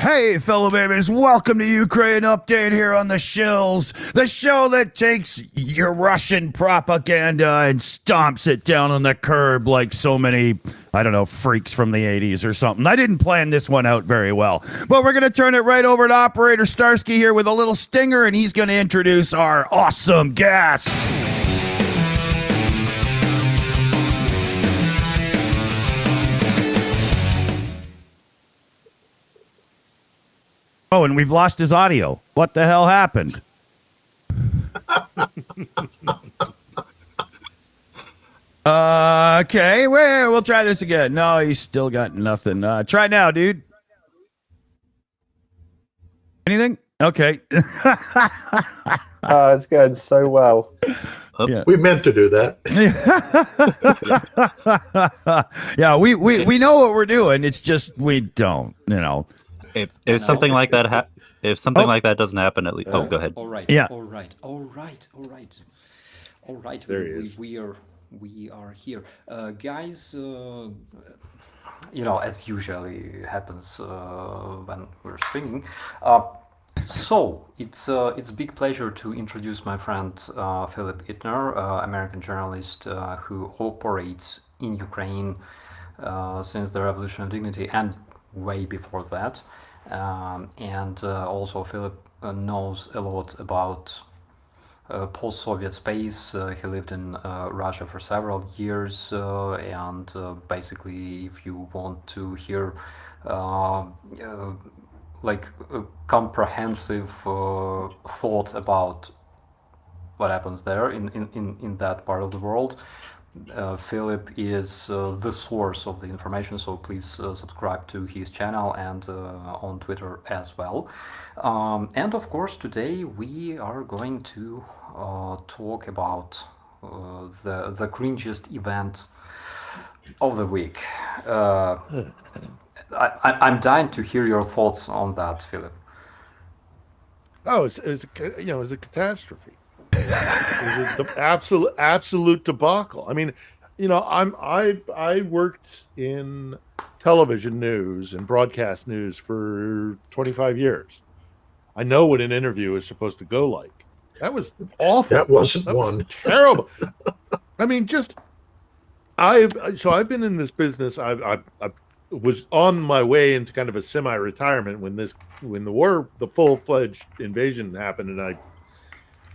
Hey, fellow babies, welcome to Ukraine Update here on the Shills, the show that takes your Russian propaganda and stomps it down on the curb like so many, I don't know, freaks from the 80s or something. I didn't plan this one out very well, but we're going to turn it right over to Operator Starsky here with a little stinger, and he's going to introduce our awesome guest. Oh, and we've lost his audio. What the hell happened? Okay, we'll try this again. No, he's still got nothing. Try now, dude. Anything? Okay. It's going so well. Yeah. We meant to do that. Yeah, we know what we're doing. It's just we don't, you know. If something like that like that doesn't happen, at least. Oh, go ahead. All right. Yeah. All right. There he is. We are here, guys. As usually happens when we're singing. So it's a big pleasure to introduce my friend Philip Ittner, American journalist who operates in Ukraine since the Revolution of Dignity and way before that. And also Philip knows a lot about post-Soviet space. He lived in Russia for several years, and basically, if you want to hear like a comprehensive thought about what happens there in that part of the world, Philip is the source of the information, so please subscribe to his channel and on Twitter as well. And of course, today we are going to talk about the cringiest event of the week. I'm dying to hear your thoughts on that, Philip. Oh, it was a catastrophe. It was an absolute debacle. I mean, I worked in television news and broadcast news for 25 years. I know what an interview is supposed to go like. That was awful. That wasn't that one. Was terrible. I mean, I've been in this business. I was on my way into kind of a semi-retirement when the full-fledged invasion happened, and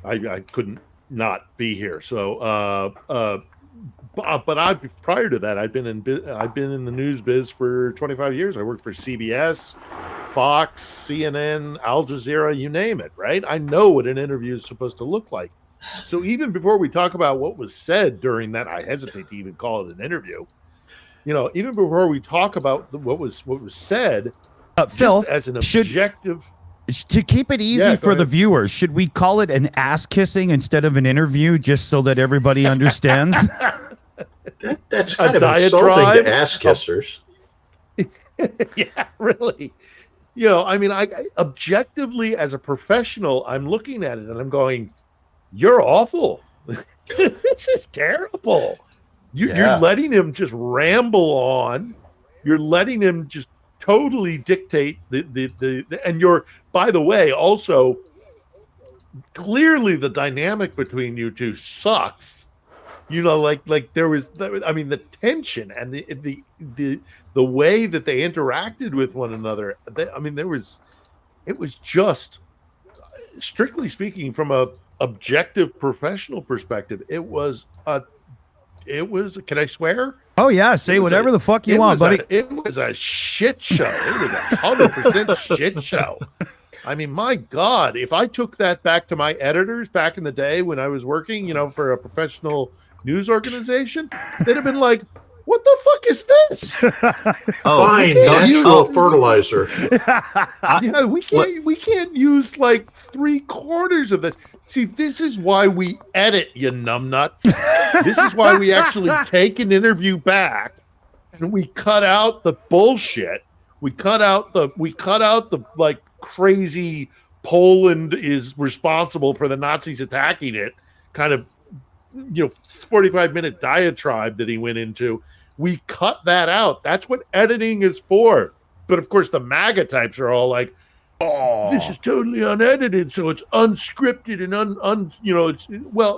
I couldn't not be here. So, but prior to that, I've been in the news biz for 25 years. I worked for CBS, Fox, CNN, Al Jazeera, you name it. Right? I know what an interview is supposed to look like. So even before we talk about what was said during that, I hesitate to even call it an interview. Even before we talk about what was said, Phil, as an objective. To keep it easy for the viewers, should we call it an ass kissing instead of an interview, just so that everybody understands? That's kind of insulting to ass kissers. Yeah, really. I objectively, as a professional, I'm looking at it and I'm going, "You're awful. This is terrible. You're letting him just ramble on. You're letting him just totally dictate the and you're, by the way, also clearly the dynamic between you two sucks. Like there was, the tension and the way that they interacted with one another. It was just, strictly speaking, from a objective professional perspective, it was, can I swear? Oh yeah, say whatever the fuck you want, buddy. It was a shit show. It was 100% shit show. I mean, my God, if I took that back to my editors back in the day when I was working, for a professional news organization, they'd have been like, "What the fuck is this?" Fine, natural fertilizer. Yeah, we can't use like 3/4 of this. See, this is why we edit, you numbnuts. This is why we actually take an interview back and we cut out the bullshit. We cut out the like crazy Poland is responsible for the Nazis attacking it kind of 45-minute diatribe that he went into. We cut that out. That's what editing is for. But of course, the MAGA types are all like, Oh, this is totally unedited, so it's unscripted and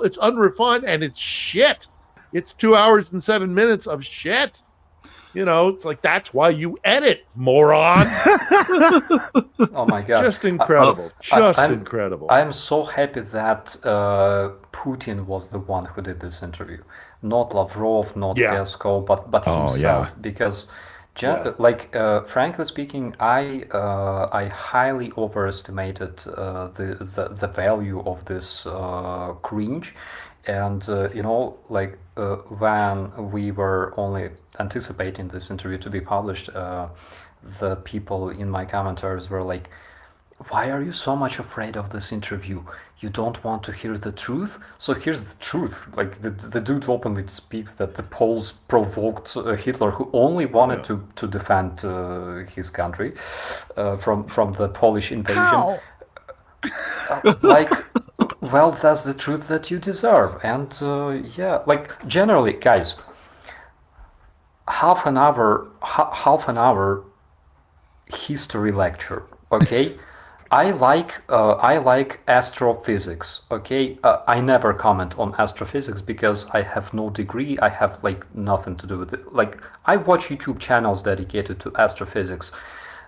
it's unrefined and it's shit. It's 2 hours and 7 minutes of shit. It's like, that's why you edit, moron. Oh my god! Just incredible. Incredible. I'm so happy that Putin was the one who did this interview, not Lavrov, not Peskov, but himself, because. Frankly speaking, I highly overestimated the value of this cringe, and when we were only anticipating this interview to be published, the people in my commentaries were like, "Why are you so much afraid of this interview? You don't want to hear the truth? So here's the truth." Like the dude openly speaks that the Poles provoked Hitler, who only wanted to defend his country from the Polish invasion. how? Well, that's the truth that you deserve. And generally, guys, half an hour history lecture, okay? I like astrophysics, okay? I never comment on astrophysics because I have no degree. I have nothing to do with it. I watch YouTube channels dedicated to astrophysics,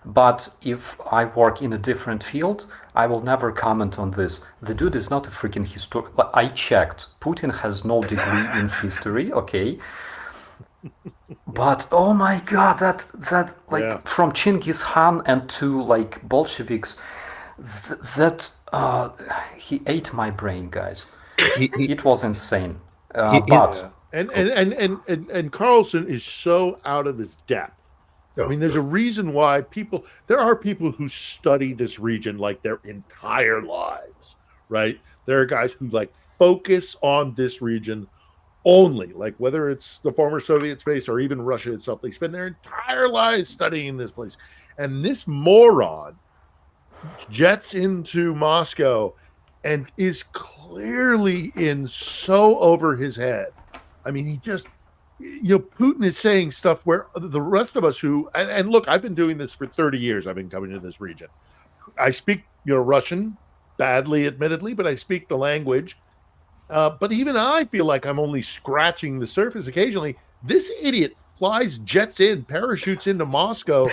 but if I work in a different field, I will never comment on this. The dude is not a freaking historian. I checked. Putin has no degree in history, okay? But oh my god, from Chinggis Khan and to Bolsheviks, he ate my brain, guys. It was insane. And Carlson is so out of his depth. I mean, there's a reason why there are people who study this region their entire lives, right? There are guys who focus on this region only, whether it's the former Soviet space or even Russia itself. They spend their entire lives studying this place. And this moron jets into Moscow and is clearly in so over his head. I mean, he just, Putin is saying stuff where the rest of us and look, I've been doing this for 30 years. I've been coming to this region. I speak, Russian badly, admittedly, but I speak the language. But even I feel like I'm only scratching the surface occasionally. This idiot jets in, parachutes into Moscow,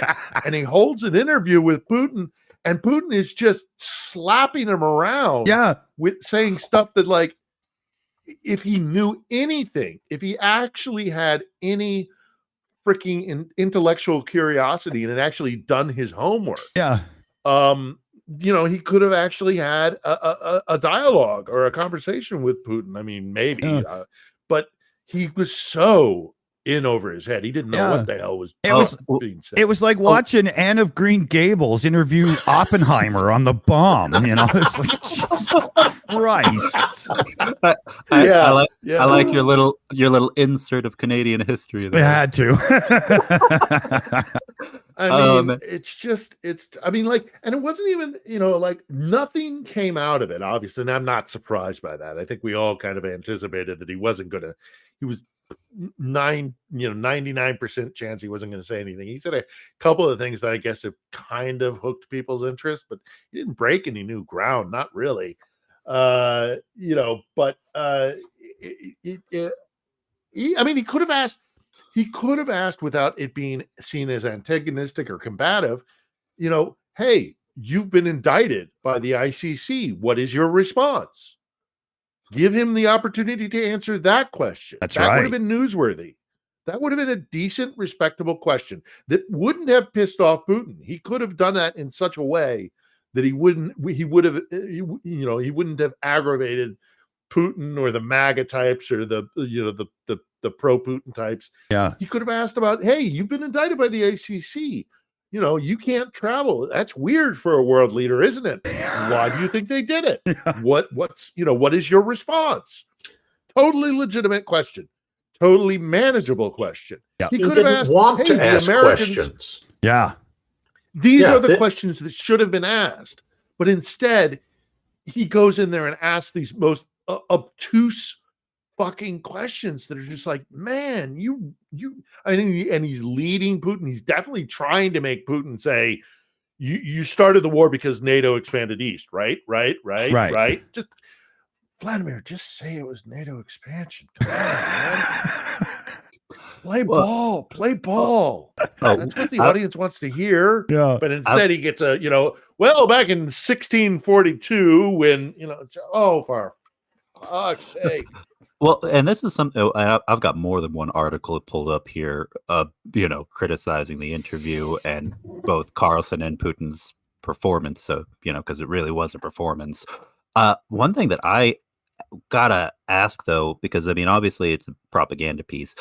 and he holds an interview with Putin, and Putin is just slapping him around with saying stuff that, if he knew anything, if he actually had any freaking intellectual curiosity and had actually done his homework, he could have actually had a dialogue or a conversation with Putin. I mean, maybe, but he was so in over his head. He didn't know what the hell was being said. It was like watching Anne of Green Gables interview Oppenheimer on the bomb. It's like, Jesus Christ. I like your little insert of Canadian history there. I had to. And it wasn't even, nothing came out of it, obviously, and I'm not surprised by that. I think we all kind of anticipated that he was 99% chance he wasn't going to say anything. He said a couple of things that I guess have kind of hooked people's interest, but he didn't break any new ground, not really. He could have asked without it being seen as antagonistic or combative, hey, you've been indicted by the ICC. What is your response? Give him the opportunity to answer that question. That would have been newsworthy. That would have been a decent, respectable question that wouldn't have pissed off Putin. He could have done that in such a way that he wouldn't have aggravated Putin or the MAGA types or the pro-Putin types. Yeah. He could have asked about, hey, you've been indicted by the ICC. You can't travel. That's weird for a world leader, isn't it? Why do you think they did it? What is your response? Totally legitimate question. Totally manageable question. Yeah. He could have asked, to ask questions. Yeah. These are the questions that should have been asked. But instead, he goes in there and asks these most obtuse fucking questions that are just like, man, I think, and he's leading Putin. He's definitely trying to make Putin say, you started the war because NATO expanded east, right? Just Vladimir, just say it was NATO expansion. Come on, man. Play ball. That's what the audience wants to hear. Yeah. But instead he gets back in 1642 when, for fuck's sake. Well, and this is something I've got more than one article pulled up here, criticizing the interview and both Carlson and Putin's performance. So, because it really was a performance. One thing that I gotta ask, though, because, obviously it's a propaganda piece.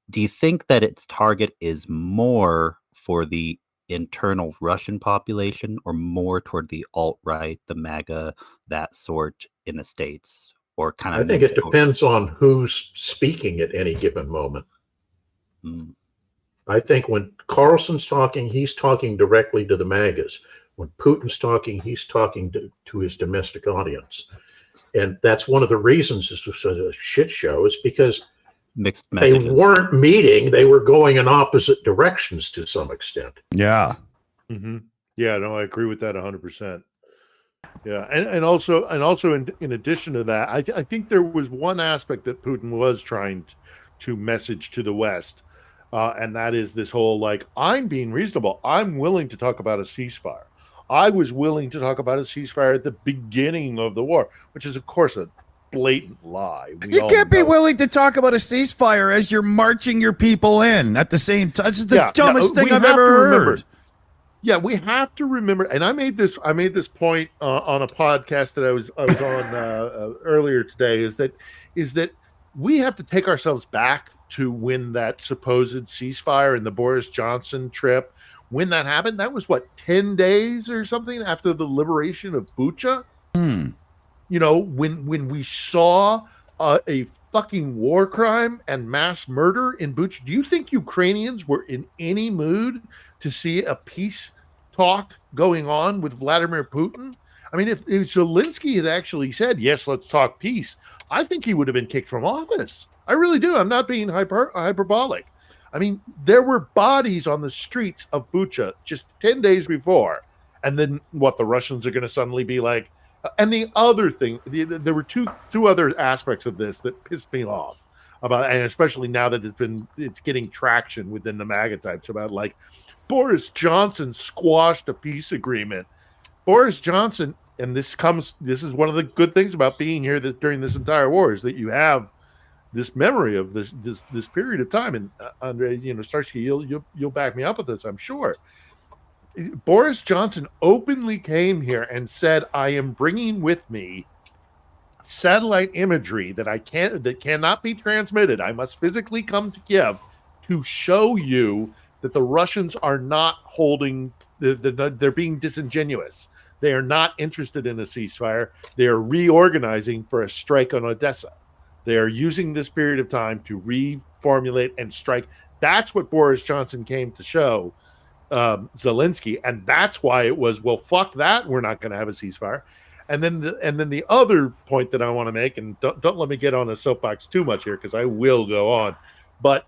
Do you think that its target is more for the internal Russian population or more toward the alt-right, the MAGA, that sort in the States? Or kind of I think it depends on who's speaking at any given moment. I think when Carlson's talking, he's talking directly to the MAGAs. When Putin's talking, he's talking to his domestic audience. And that's one of the reasons this was a shit show, is because mixed messages. They weren't meeting. They were going in opposite directions to some extent. Yeah. Mm-hmm. Yeah, no, I agree with that 100%. Yeah, and also in addition to that, I think there was one aspect that Putin was trying to message to the West, and that is this whole, I'm being reasonable. I'm willing to talk about a ceasefire. I was willing to talk about a ceasefire at the beginning of the war, which is, of course, a blatant lie. You can't be willing to talk about a ceasefire as you're marching your people in at the same time. This is the dumbest thing I've ever heard. Yeah, we have to remember, and I made this point on a podcast that I was on earlier today. Is that we have to take ourselves back to when that supposed ceasefire and the Boris Johnson trip, when that happened. That was 10 days or something after the liberation of Bucha. When we saw a fucking war crime and mass murder in Bucha. Do you think Ukrainians were in any mood to see a peace talk going on with Vladimir Putin? I mean, if Zelensky had actually said, yes, let's talk peace, I think he would have been kicked from office. I really do. I'm not being hyperbolic. I mean, there were bodies on the streets of Bucha just 10 days before. And then the Russians are going to suddenly be like. And the other thing, there were two other aspects of this that pissed me off about, and especially now that it's getting traction within the MAGA types about Boris Johnson squashed a peace agreement. Boris Johnson, and this is one of the good things about being here during this entire war, is that you have this memory of this period of time. And Andre, Starsky, you'll back me up with this, I'm sure. Boris Johnson openly came here and said, I am bringing with me satellite imagery that cannot be transmitted. I must physically come to Kiev to show you that the Russians are not holding, they're being disingenuous. They are not interested in a ceasefire. They are reorganizing for a strike on Odessa. They are using this period of time to reformulate and strike. That's what Boris Johnson came to show Zelensky, and that's why it was, fuck that, we're not going to have a ceasefire. And then the other point that I want to make, and don't let me get on a soapbox too much here because I will go on, but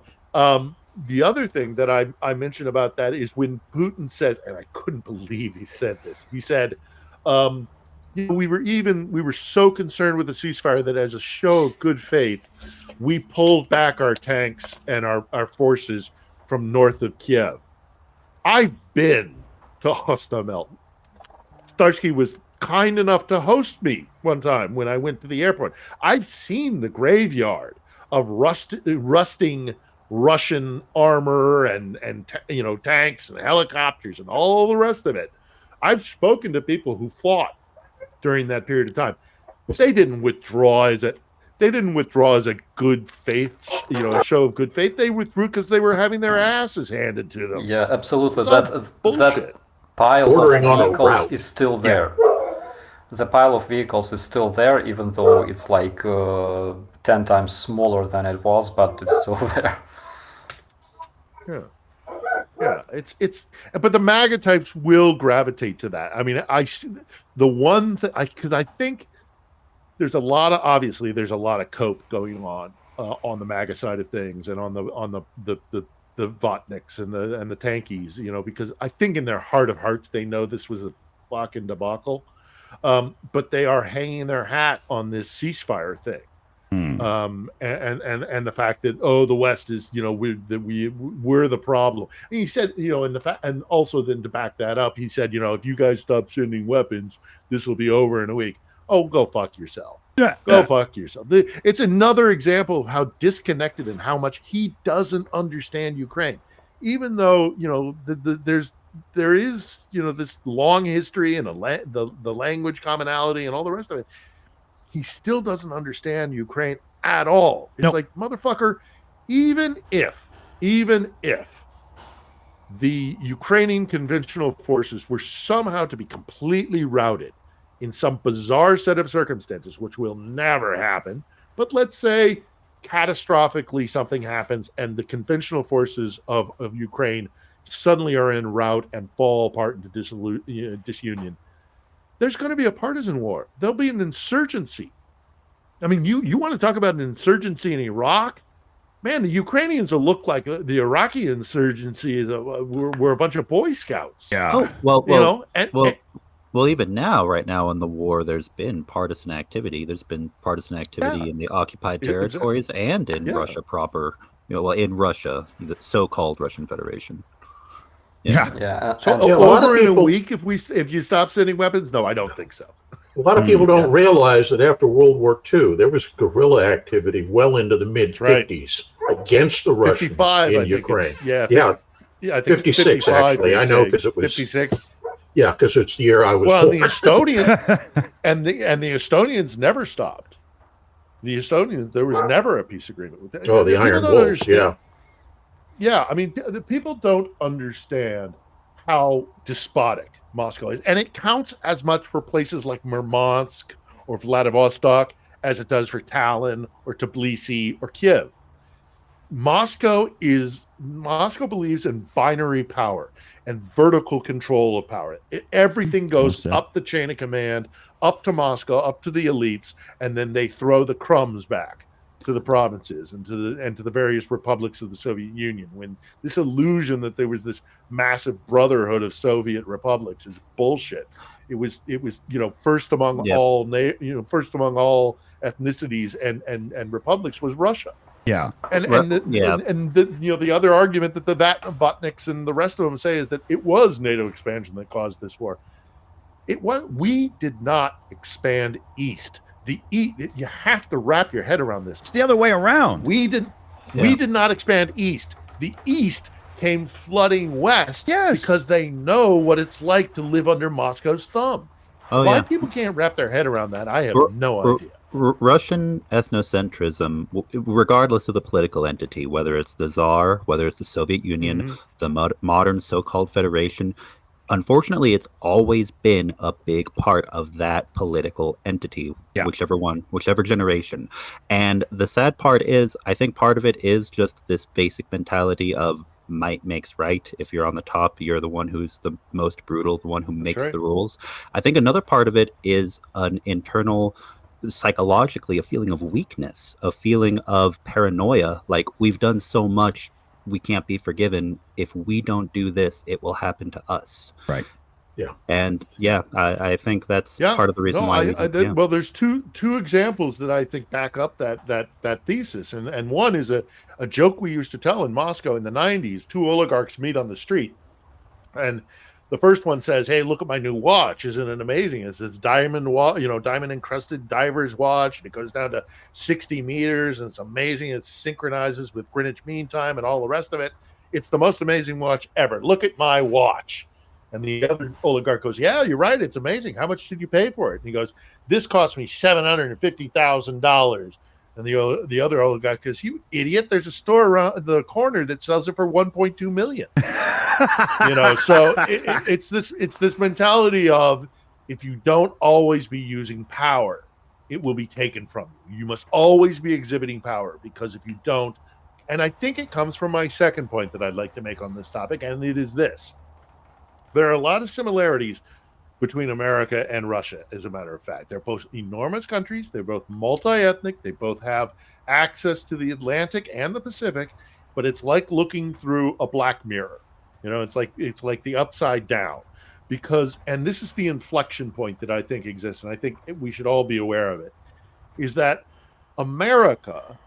the other thing that I mentioned about that is when Putin says, and I couldn't believe he said this, he said, we were so concerned with the ceasefire that as a show of good faith, we pulled back our tanks and our forces from north of Kiev. I've been to Hostomel. Starsky was kind enough to host me one time when I went to the airport. I've seen the graveyard of rusting Russian armor and tanks and helicopters and all the rest of it. I've spoken to people who fought during that period of time. They didn't withdraw as a good faith, a show of good faith. They withdrew because they were having their asses handed to them. Yeah, absolutely. That pile Bordering of on a vehicles rout. is still there. The pile of vehicles is still there, even though it's 10 times smaller than it was, but it's still there. Yeah, it's but the MAGA types will gravitate to that. I mean, I see the one thing, because I think there's a lot of cope going on the MAGA side of things, and on the Votniks and the Tankies, because I think in their heart of hearts they know this was a fucking debacle, but they are hanging their hat on this ceasefire thing. And the fact that the West is we're the problem. And he said and also then to back that up, he said if you guys stop sending weapons, this will be over in a week. Oh, go fuck yourself. Go fuck yourself. It's another example of how disconnected and how much he doesn't understand Ukraine, even though there is this long history and the language commonality and all the rest of it. He still doesn't understand Ukraine at all. It's like, motherfucker, even if the Ukrainian conventional forces were somehow to be completely routed in some bizarre set of circumstances, which will never happen, but let's say catastrophically something happens and the conventional forces of Ukraine suddenly are en route and fall apart into disunion, there's going to be a partisan war. There'll be an insurgency. I mean, you want to talk about an insurgency in Iraq? Man, the Ukrainians will look like the Iraqi insurgency were a bunch of Boy Scouts. Yeah. Well, even right now in the war, there's been partisan activity. There's been partisan activity in the occupied territories and in Russia proper. In Russia, the so-called Russian Federation. Yeah. So over in a week, if you stop sending weapons? No, I don't think so. A lot of people don't realize that after World War II, there was guerrilla activity well into the mid-50s against the Russians in Ukraine. I think 56 actually. I know because it was 56. Yeah, because it's the year I was born. The Estonians and the Estonians never stopped. The Estonians, there was never a peace agreement with them. The Iron Wolves. Yeah, I mean, the people don't understand how despotic Moscow is. And it counts as much for places like Murmansk or Vladivostok as it does for Tallinn or Tbilisi or Kiev. Moscow believes in binary power and vertical control of power. Everything goes up the chain of command, up to Moscow, up to the elites, and then they throw the crumbs back to the provinces and to the various republics of the Soviet Union. When this illusion that there was this massive brotherhood of Soviet republics is bullshit. It was first among all ethnicities and republics was Russia. Yeah. And the other argument that the Votniks and the rest of them say is that it was NATO expansion that caused this war. We did not expand east. You have to wrap your head around this. It's the other way around. We did not expand east. The east came flooding west because they know what it's like to live under Moscow's thumb. Why people can't wrap their head around that, I have no idea. Russian ethnocentrism, regardless of the political entity, whether it's the Tsar, whether it's the Soviet Union, the modern so-called federation, unfortunately, it's always been a big part of that political entity, whichever generation. And the sad part is, I think part of it is just this basic mentality of might makes right. If you're on the top, you're the one who's the most brutal, the one who makes the rules. I think another part of it is an internal, psychologically, a feeling of weakness, a feeling of paranoia. Like, we've done so much, we can't be forgiven. If we don't do this, it will happen to us. Right. Yeah. And I think that's part of the reason why. Well, there's two examples that I think back up that thesis, and one is a joke we used to tell in Moscow in the 90s. Two oligarchs meet on the street, and the first one says, "Hey, look at my new watch! Isn't it amazing? It's this diamond encrusted diver's watch, and it goes down to 60 meters, and it's amazing. It synchronizes with Greenwich Mean Time and all the rest of it. It's the most amazing watch ever. Look at my watch." And the other oligarch goes, "Yeah, you're right. It's amazing. How much did you pay for it?" And he goes, "This cost me $750,000. And the other oligarch goes, "You idiot! There's a store around the corner that sells it for $1.2 million." So it's this mentality of, if you don't always be using power, it will be taken from you. You must always be exhibiting power, because if you don't, and I think it comes from my second point that I'd like to make on this topic, and it is this. There are a lot of similarities between America and Russia, as a matter of fact. They're both enormous countries. They're both multi-ethnic. They both have access to the Atlantic and the Pacific, but it's like looking through a black mirror. It's like the upside down. Because, and this is the inflection point that I think exists, and I think we should all be aware of it, is that America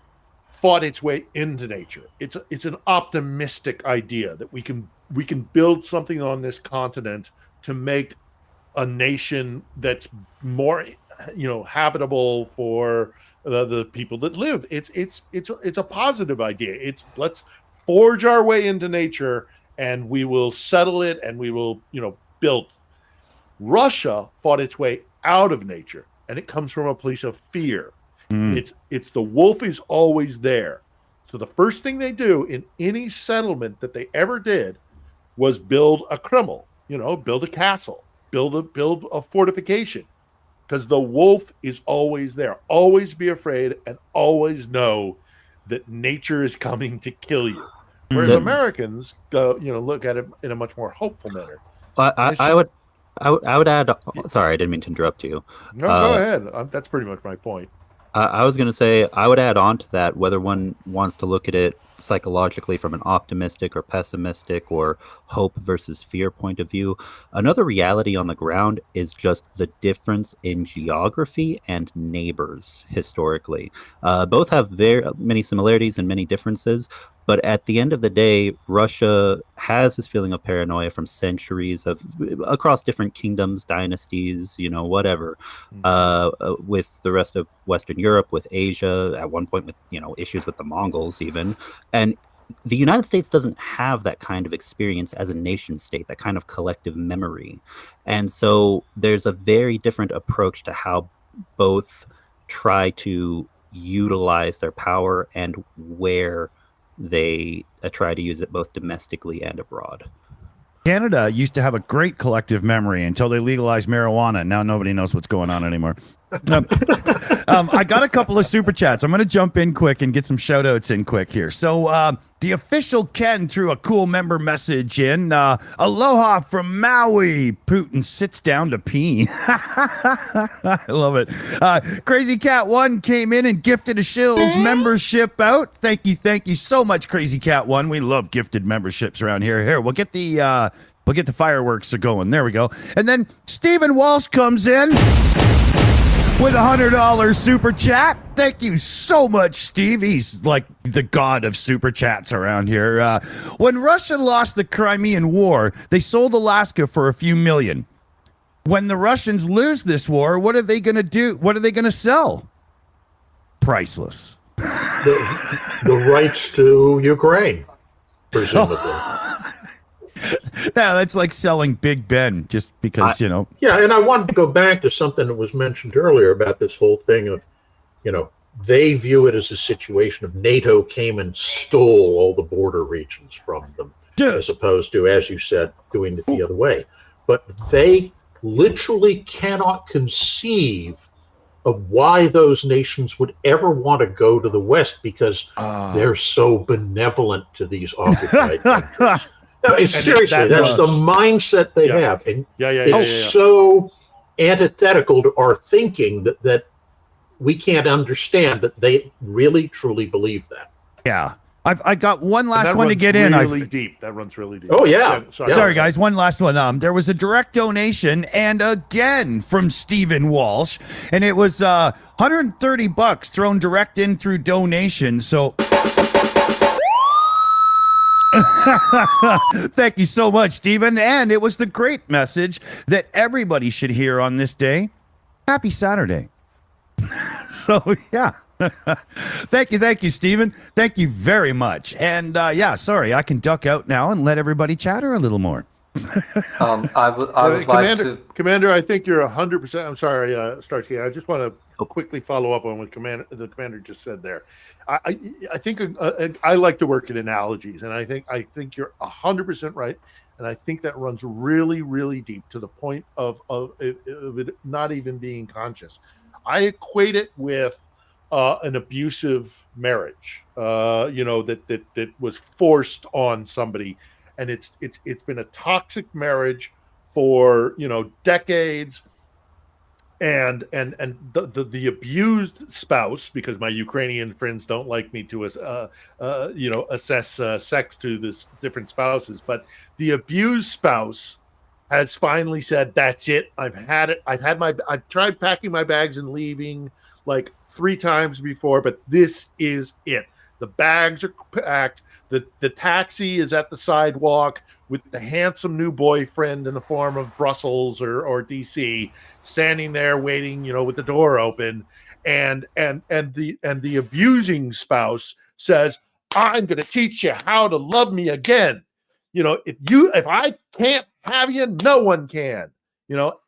fought its way into nature. It's an optimistic idea that we can build something on this continent to make a nation that's more, habitable for the people that live. It's a positive idea. Let's forge our way into nature, and we will settle it, and we will, build. Russia fought its way out of nature, and it comes from a place of fear. It's the wolf is always there. So the first thing they do in any settlement that they ever did was build a Kreml, build a castle, build a fortification, because the wolf is always there. Always be afraid and always know that nature is coming to kill you. Whereas Americans go, look at it in a much more hopeful manner. I would add. Sorry, I didn't mean to interrupt you. No, go ahead. That's pretty much my point. I was going to say, I would add on to that, whether one wants to look at it psychologically from an optimistic or pessimistic or hope versus fear point of view. Another reality on the ground is just the difference in geography and neighbors historically. Both have very many similarities and many differences. But at the end of the day, Russia has this feeling of paranoia from centuries across different kingdoms, dynasties, whatever, with the rest of Western Europe, with Asia, at one point with, issues with the Mongols even. And the United States doesn't have that kind of experience as a nation state, that kind of collective memory. And so there's a very different approach to how both try to utilize their power and where they try to use it both domestically and abroad. Canada used to have a great collective memory until they legalized marijuana. Now nobody knows what's going on anymore. I got a couple of super chats. I'm going to jump in quick and get some shout outs in quick here. So the official Ken threw a cool member message in. Aloha from Maui. Putin sits down to pee. I love it. Crazy Cat 1 came in and gifted a Shills membership out. Thank you so much, Crazy Cat 1. We love gifted memberships around here. Here, we'll get the fireworks going. There we go. And then Stephen Walsh comes in with $100 super chat. Thank you so much, Steve. He's like the god of super chats around here. When Russia lost the Crimean War, they sold Alaska for a few million. When the Russians lose this war, what are they going to do? What are they going to sell? Priceless. The rights to Ukraine, presumably. Yeah, that's like selling Big Ben just because, Yeah, and I wanted to go back to something that was mentioned earlier about this whole thing of, they view it as a situation of NATO came and stole all the border regions from them, as opposed to, as you said, doing it the other way. But they literally cannot conceive of why those nations would ever want to go to the West because they're so benevolent to these occupied countries. No, seriously, that's the mindset they have. And it's so antithetical to our thinking that we can't understand that they really, truly believe that. Yeah. I got one last one to get in. Deep. That runs really deep. Oh, yeah. Sorry, guys. One last one. There was a direct donation, and again from Stephen Walsh, and it was $130 thrown direct in through donation. So thank you so much, Stephen. And it was the great message that everybody should hear on this day. Happy Saturday. So, yeah. Thank you, Stephen. Thank you very much. And sorry, I can duck out now and let everybody chatter a little more. I would like to... Commander, I think you're 100%. I'm sorry, Starsky. I just want to quickly follow up on what the commander just said there. I think I like to work in analogies, and I think you're 100% right. And I think that runs really, really deep to the point of it not even being conscious. I equate it with an abusive marriage, that was forced on somebody, and it's been a toxic marriage for decades, and the abused spouse, because my Ukrainian friends don't like me to assess sex to this different spouses, but the abused spouse has finally said, that's it, I've had it, I've tried packing my bags and leaving like 3 times before, but this is it. The bags are packed, the taxi is at the sidewalk with the handsome new boyfriend in the form of Brussels or DC standing there waiting, with the door open, and the abusing spouse says, I'm going to teach you how to love me again. If I can't have you, no one can.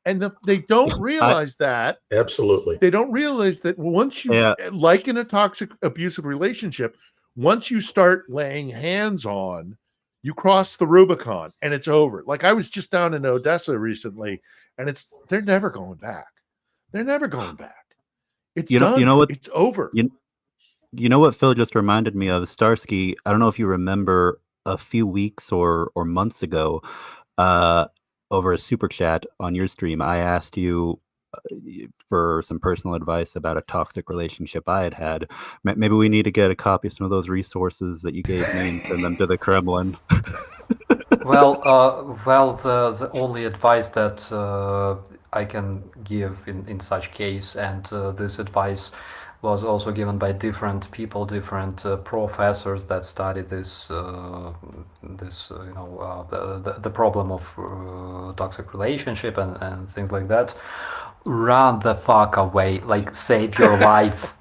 And they don't realize that. Absolutely. They don't realize that once you, like in a toxic, abusive relationship, once you start laying hands on, you cross the Rubicon and it's over. Like I was just down in Odessa recently, and they're never going back. They're never going back. It's done. You know what? It's over. You know what Phil just reminded me of? Starsky, I don't know if you remember a few weeks or months ago, over a super chat on your stream, I asked you for some personal advice about a toxic relationship I had. Maybe we need to get a copy of some of those resources that you gave me and send them to the Kremlin. Well, the only advice that I can give in such case, and this advice was also given by different people, different professors that studied the problem of toxic relationship and things like that. Run the fuck away, like save your life.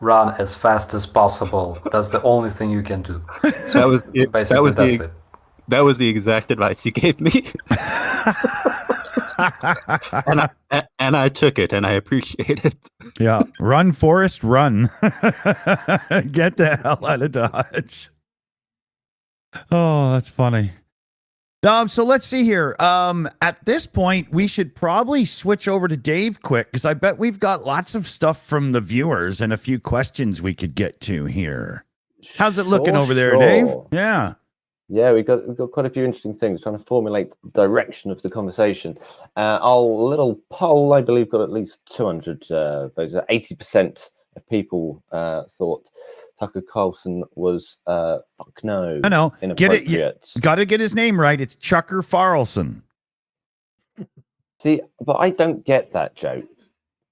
Run as fast as possible. That's the only thing you can do. So basically, that's it. That was the exact advice you gave me. and I took it, and I appreciate it. Yeah, run, Forrest, run. Get the hell out of Dodge. Oh, that's funny. So let's see here. At this point, we should probably switch over to Dave quick, because I bet we've got lots of stuff from the viewers and a few questions we could get to here. How's it looking over there, Dave? Yeah. Yeah, we've got quite a few interesting things, trying to formulate the direction of the conversation. Our little poll, I believe, got at least 200 votes. 80% of people thought Tucker Carlson was fuck no. I know. Inappropriate. Got to get his name right. It's Chucker Farrelson. See, but I don't get that joke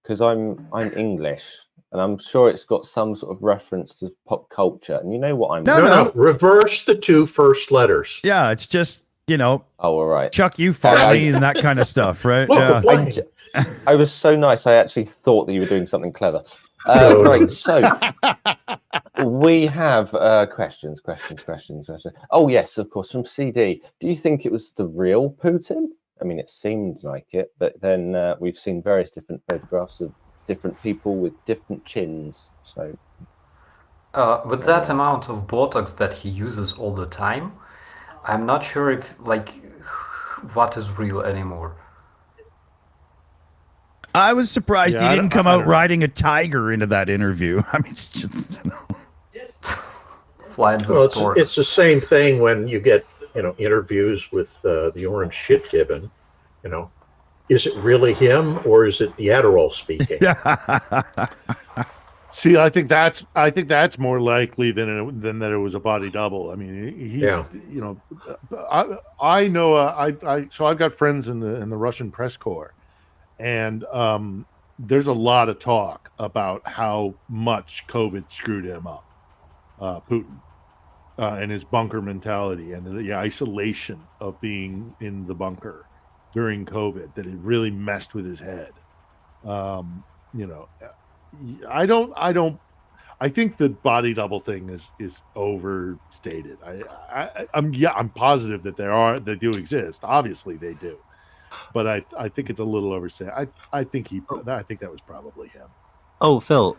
because I'm English. And I'm sure it's got some sort of reference to pop culture. And you know what I'm... No. Reverse the 2 first letters. Yeah, it's just, Oh, all right. Chuck you Farley and that kind of stuff, right? I was so nice, I actually thought that you were doing something clever. Right, so we have questions. Oh, yes, of course, from CD. Do you think it was the real Putin? I mean, it seemed like it, but then we've seen various different photographs of different people with different chins. So with that amount of Botox that he uses all the time, I'm not sure if what is real anymore. I was surprised he didn't come out riding a tiger into that interview. I mean, it's just flying the sports. It's the same thing when you get interviews with the orange shit gibbon. Is it really him or is it the Adderall speaking? See, I think that's more likely than that it was a body double. I mean, he's I know so I've got friends in the Russian press corps, and there's a lot of talk about how much COVID screwed him up, Putin, and his bunker mentality and the isolation of being in the bunker during COVID, that it really messed with his head. I think the body double thing is overstated. I'm positive that they do exist. Obviously they do, but I think it's a little overstated. I think that was probably him. Oh, Phil,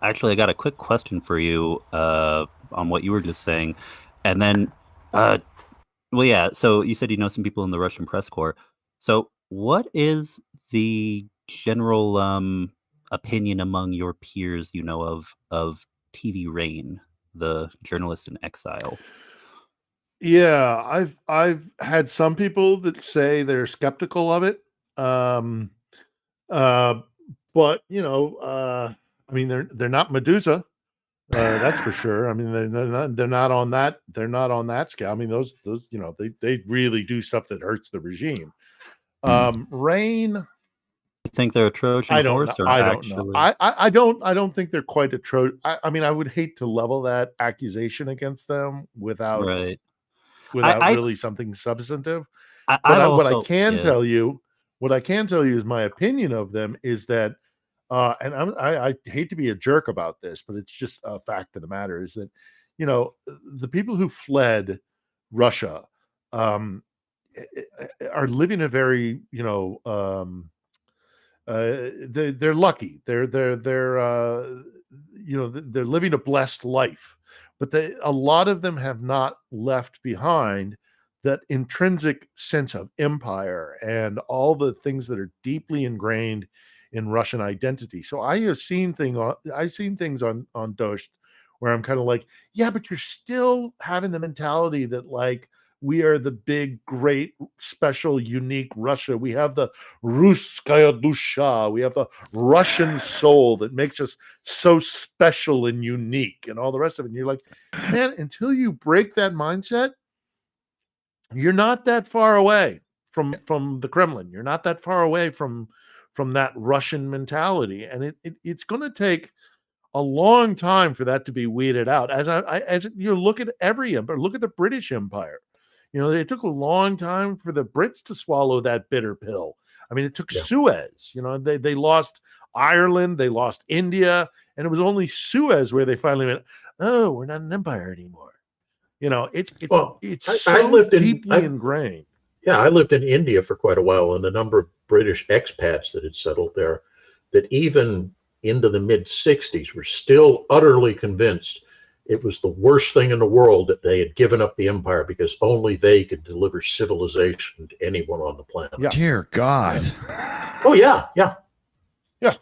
actually, I got a quick question for you on what you were just saying, and then. Well, yeah, so you said you know some people in the Russian press corps. So what is the general opinion among your peers, of TV Rain, the journalist in exile? Yeah, I've had some people that say they're skeptical of it. Uh, but I mean, they're not Medusa. That's for sure. I mean, they're not on that scale. I mean, those they really do stuff that hurts the regime. Rain, You think they're a Trojan I don't know. horse, or I don't know. actually? I don't think they're quite a I mean, I would hate to level that accusation against them without Right. without I really something substantive. I've What I also, can yeah. tell you, is my opinion of them is that, and I hate to be a jerk about this, but it's just a fact of the matter is that, the people who fled Russia, um, are living a very, they're lucky. They're living a blessed life, but a lot of them have not left behind that intrinsic sense of empire and all the things that are deeply ingrained in Russian identity. So I've seen things on Dost where I'm kind of like, yeah, but you're still having the mentality that like we are the big, great, special, unique Russia. We have the Russkaya dusha. We have the Russian soul that makes us so special and unique and all the rest of it. And you're like, man, until you break that mindset, you're not that far away from the Kremlin. You're not that far away from that Russian mentality. And it's going to take a long time for that to be weeded out. As you look at every empire, look at the British Empire. It took a long time for the Brits to swallow that bitter pill. I mean, it took Suez. They lost Ireland, they lost India, and it was only Suez where they finally went, oh, we're not an empire anymore. It's so deeply ingrained. Yeah, I lived in India for quite a while, and a number of British expats that had settled there, that even into the mid 60s were still utterly convinced it was the worst thing in the world that they had given up the empire because only they could deliver civilization to anyone on the planet. Yeah. Dear God. Oh yeah.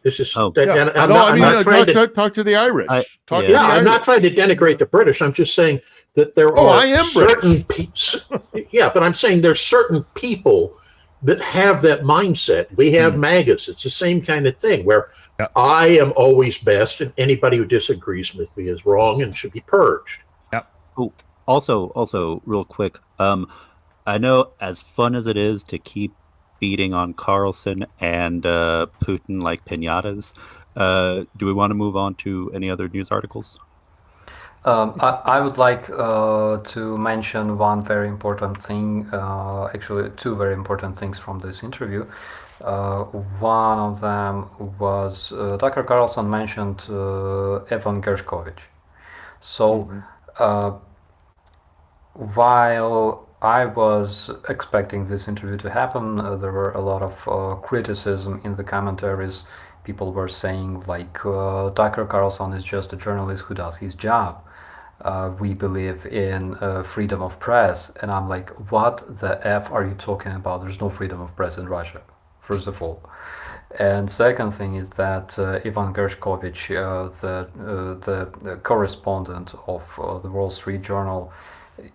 This is. Oh. I'm not trying to talk to the Irish. I'm not trying to denigrate the British. I'm just saying that there are certain but I'm saying there's certain people that have that mindset. We have MAGAs. It's the same kind of thing where I am always best, and anybody who disagrees with me is wrong and should be purged. Yep. Oh, also, real quick. I know as fun as it is to keep beating on Carlson and Putin like pinatas, do we want to move on to any other news articles? I would like to mention one very important thing, actually two very important things from this interview. One of them was Tucker Carlson mentioned Evan Gershkovich. So while I was expecting this interview to happen, there were a lot of criticism in the commentaries. People were saying like Tucker Carlson is just a journalist who does his job. We believe in freedom of press. And I'm like, what the F are you talking about? There's no freedom of press in Russia, first of all. And second thing is that Ivan Gershkovich, the correspondent of the Wall Street Journal,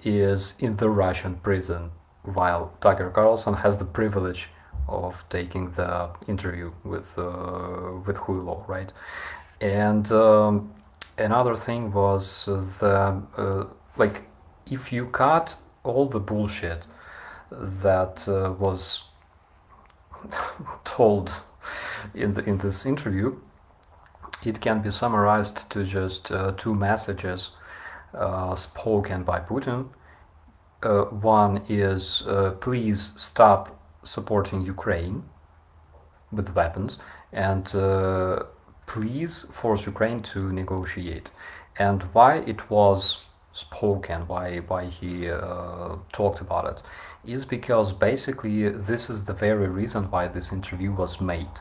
is in the Russian prison, while Tucker Carlson has the privilege of taking the interview with Huilo, right? And another thing was like if you cut all the bullshit that was told in this interview, it can be summarized to just two messages spoken by Putin. One is please stop supporting Ukraine with weapons, and please force Ukraine to negotiate. And why it was spoken, why he talked about it, is because basically this is the very reason why this interview was made.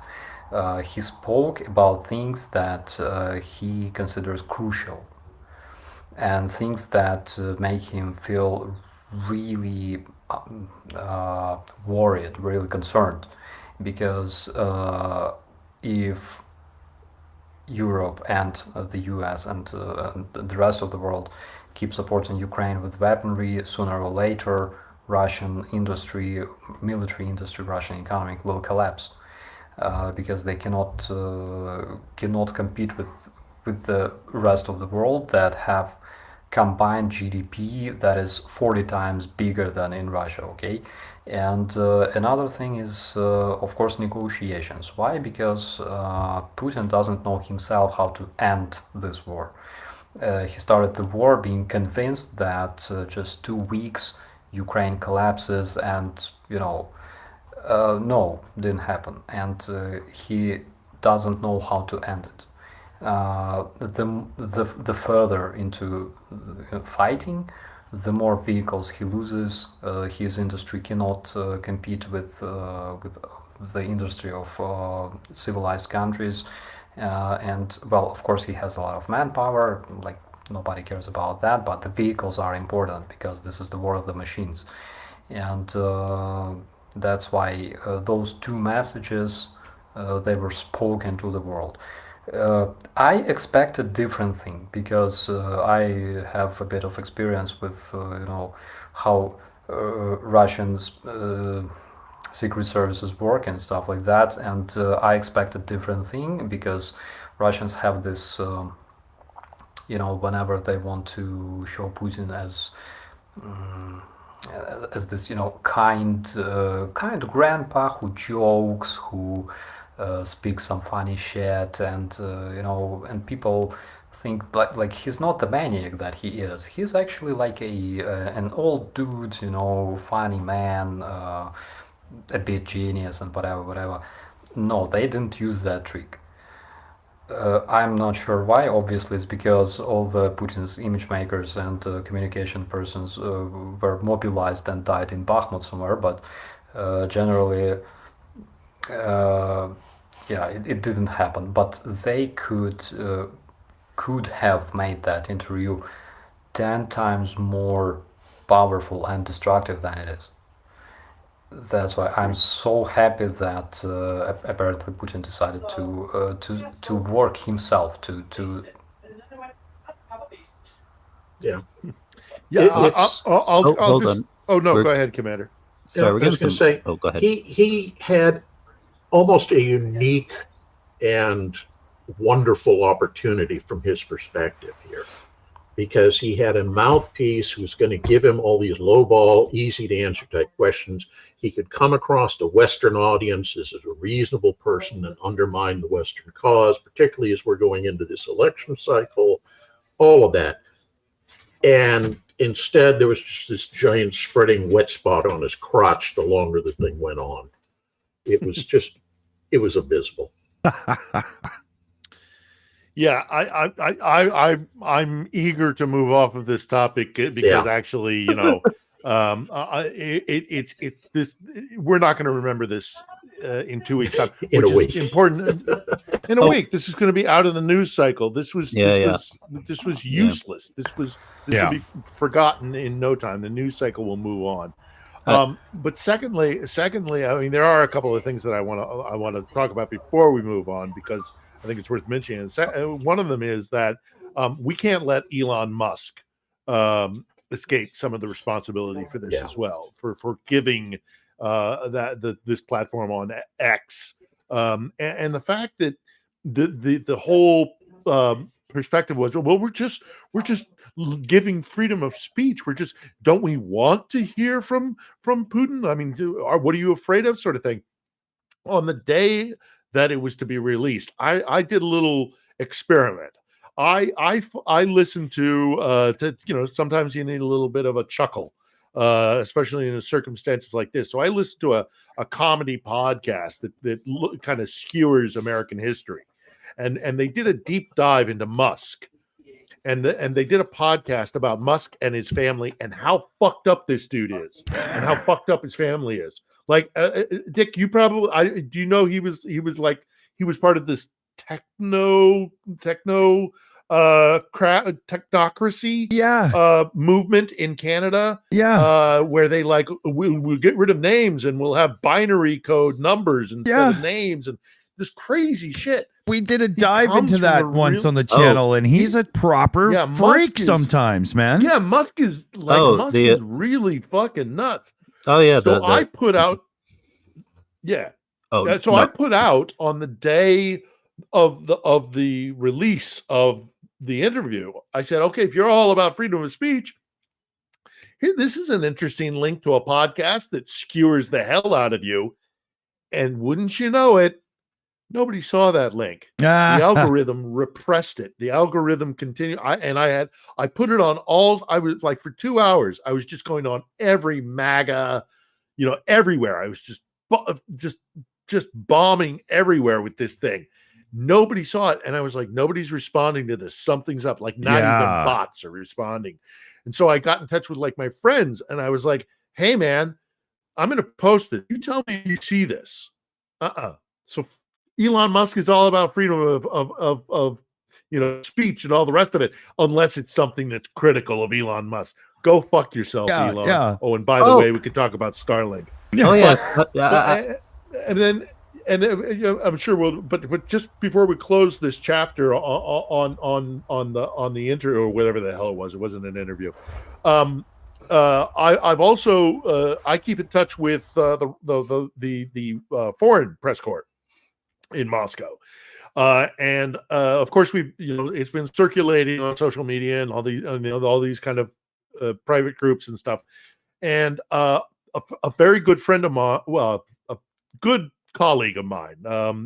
He spoke about things that he considers crucial and things that make him feel really worried, really concerned, because if Europe and the US and the rest of the world keep supporting Ukraine with weaponry, sooner or later, Russian industry, military industry, Russian economy will collapse because they cannot compete with the rest of the world that have combined GDP that is 40 times bigger than in Russia. Okay, and another thing is of course negotiations. Why? Because Putin doesn't know himself how to end this war. He started the war being convinced that just 2 weeks Ukraine collapses, and no, didn't happen, and he doesn't know how to end it. The further into fighting, the more vehicles he loses. His industry cannot compete with the industry of civilized countries, and well, of course, he has a lot of manpower. Like nobody cares about that, but the vehicles are important because this is the war of the machines, and that's why those two messages they were spoken to the world. I expect a different thing because I have a bit of experience with how Russians secret services work and stuff like that, and I expect a different thing because Russians have this whenever they want to show Putin as this kind grandpa who jokes, who speaks some funny shit, and and people think like he's not the maniac that he is. He's actually like an old dude, funny man, a bit genius and whatever. No, they didn't use that trick. I'm not sure why. Obviously, it's because all the Putin's image makers and communication persons were mobilized and died in Bakhmut somewhere. But generally, it didn't happen. But they could have made that interview 10 times more powerful and destructive than it is. That's why I'm so happy that apparently Putin decided to work himself to Yeah. Yeah, I'll hold just. on. Oh no, We're- go ahead, Commander. So Yeah, we're I was getting going to say, Oh, go ahead. he had almost a unique and wonderful opportunity from his perspective here, because he had a mouthpiece who was going to give him all these lowball, easy to answer type questions. He could come across the Western audience as a reasonable person and undermine the Western cause, particularly as we're going into this election cycle, all of that. And instead, there was just this giant spreading wet spot on his crotch the longer the thing went on. It was abysmal. Yeah, I'm eager to move off of this topic because actually, it's this. We're not going to remember this in 2 weeks time, In which a is week. important. In a week, this is going to be out of the news cycle. This was useless. This will be forgotten in no time. The news cycle will move on. But secondly, I mean, there are a couple of things that I want to talk about before we move on, because I think it's worth mentioning. One of them is that we can't let Elon Musk escape some of the responsibility for this as well, for giving this platform on X, and the fact that the whole perspective was, well, we're just giving freedom of speech. Don't we want to hear from Putin? I mean, what are you afraid of, sort of thing. On the day that it was to be released, I did a little experiment. I listened to sometimes you need a little bit of a chuckle, especially in circumstances like this. So I listened to a comedy podcast that kind of skewers American history, and they did a deep dive into Musk, and they did a podcast about Musk and his family and how fucked up this dude is and how fucked up his family is. Like, Dick, you probably do you know he was part of this technocracy movement in Canada, where they we'll get rid of names and we'll have binary code numbers instead of names and this crazy shit. We did a dive comes into from that a once real- on the channel, and he's a proper Yeah, freak Musk is- sometimes, man. Yeah, Musk is really fucking nuts. Oh yeah. So I put out. Yeah. Oh, So no. I put out on the day of the release of the interview. I said, okay, if you're all about freedom of speech, here, this is an interesting link to a podcast that skewers the hell out of you. And wouldn't you know it, nobody saw that link. The algorithm repressed it. The algorithm continued. I put it on all. I was like, for 2 hours, I was just going on every MAGA, everywhere. I was just bombing everywhere with this thing. Nobody saw it, and I was like, nobody's responding to this. Something's up. Like, not even bots are responding. And so I got in touch with like my friends, and I was like, hey man, I'm going to post it. You tell me you see this. So Elon Musk is all about freedom of speech and all the rest of it, unless it's something that's critical of Elon Musk. Go fuck yourself, Elon. Yeah. Oh, and by the way, we could talk about Starlink. Oh yes. And then I'm sure we'll. But just before we close this chapter on the interview or whatever the hell it wasn't an interview. I've also I keep in touch with the foreign press corps in Moscow, and of course it's been circulating on social media and all these kind of private groups and stuff, and a very good friend of mine, well, a good colleague of mine,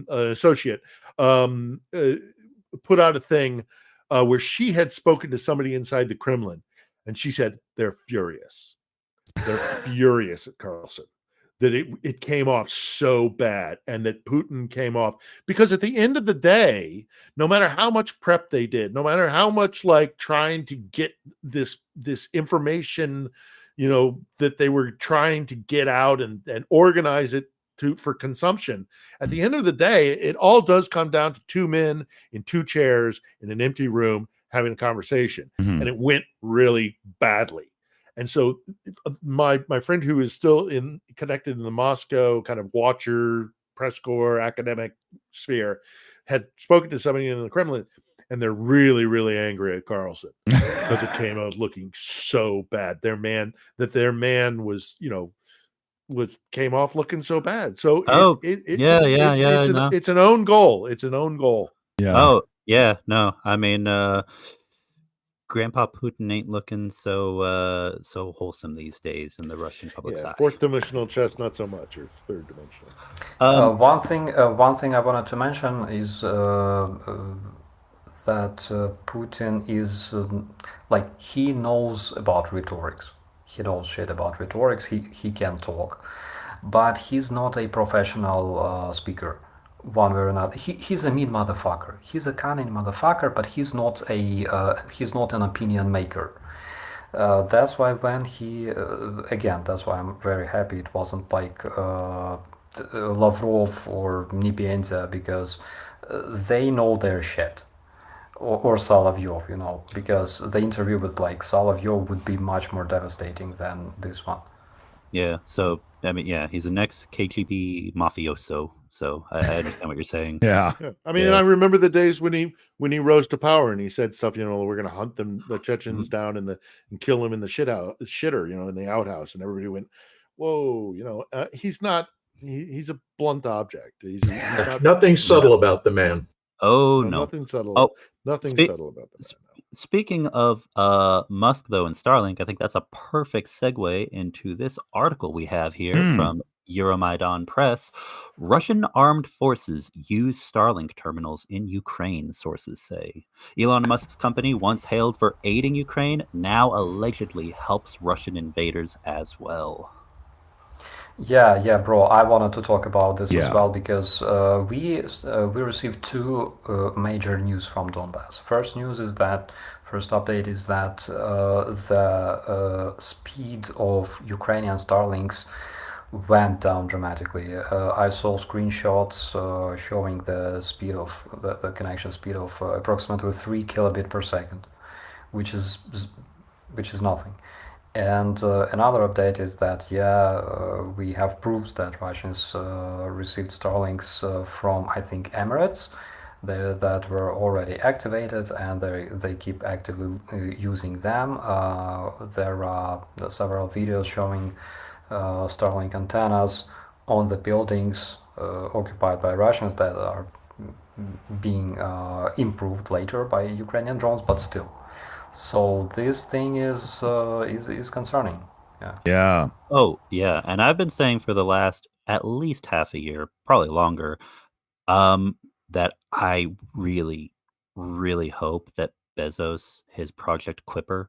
associate, put out a thing where she had spoken to somebody inside the Kremlin, and she said they're furious. They're furious at Carlson, that it came off so bad, and that Putin came off, because at the end of the day, no matter how much prep they did, no matter how much like trying to get this information, that they were trying to get out and organize it for consumption, at the end of the day, it all does come down to two men in two chairs in an empty room having a conversation, and it went really badly. And so my friend, who is still connected in the Moscow kind of watcher, press corps, academic sphere, had spoken to somebody in the Kremlin, and they're really, really angry at Carlson because it came out looking so bad. Their man was, came off looking so bad. So it's an own goal. It's an own goal. Yeah. Oh yeah. No, I mean, Grandpa Putin ain't looking so wholesome these days in the Russian public side. Fourth dimensional chess, not so much, or third dimensional. One thing I wanted to mention is that Putin is he knows about rhetorics. He knows shit about rhetorics. He can talk, but he's not a professional speaker. One way or another, he's a mean motherfucker. He's a cunning motherfucker, but he's not an opinion maker. That's why when that's why I'm very happy it wasn't like Lavrov or Nebenza, because they know their shit. Or Solovyov, because the interview with Solovyov would be much more devastating than this one. Yeah, so I mean, he's an ex-KGB mafioso, so I understand what you're saying. Yeah. I mean, I remember the days when he rose to power and he said stuff, we're going to hunt the Chechens down and kill them in the shitter, in the outhouse, and everybody went, whoa, he's not. He's a blunt object. He's not, nothing subtle about the man. Oh no, nothing subtle. Oh, nothing subtle about the man. Speaking of Musk, though, and Starlink, I think that's a perfect segue into this article we have here from Euromaidan Press. Russian armed forces use Starlink terminals in Ukraine, sources say. Elon Musk's company, once hailed for aiding Ukraine, now allegedly helps Russian invaders as well. Yeah, bro. I wanted to talk about this as well, because we received two major news from Donbass. First update is that the speed of Ukrainian Starlinks went down dramatically. I saw screenshots showing the speed of the connection speed of approximately 3 kilobit per second, which is nothing. And another update is that we have proofs that Russians received Starlinks from, I think, Emirates, that were already activated, and they keep actively using them. There are several videos showing Starlink antennas on the buildings occupied by Russians that are being improved later by Ukrainian drones, but still. So this thing is concerning. Yeah. Yeah. Oh, yeah. And I've been saying for the last at least half a year, probably longer, that I really, really hope that Bezos, his project Kuiper,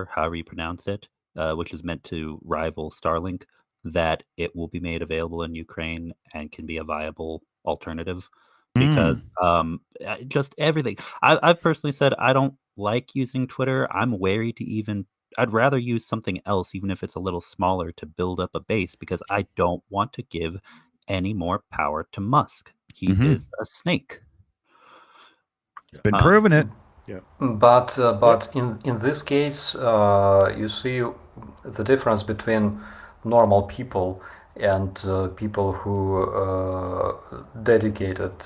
however you pronounce it, which is meant to rival Starlink, that it will be made available in Ukraine and can be a viable alternative. Because just everything. I've personally said I don't like using Twitter. I'm wary to even. I'd rather use something else, even if it's a little smaller, to build up a base, because I don't want to give any more power to Musk. He is a snake. Been proving it. Yeah. But in this case, you see the difference between normal people and people who dedicated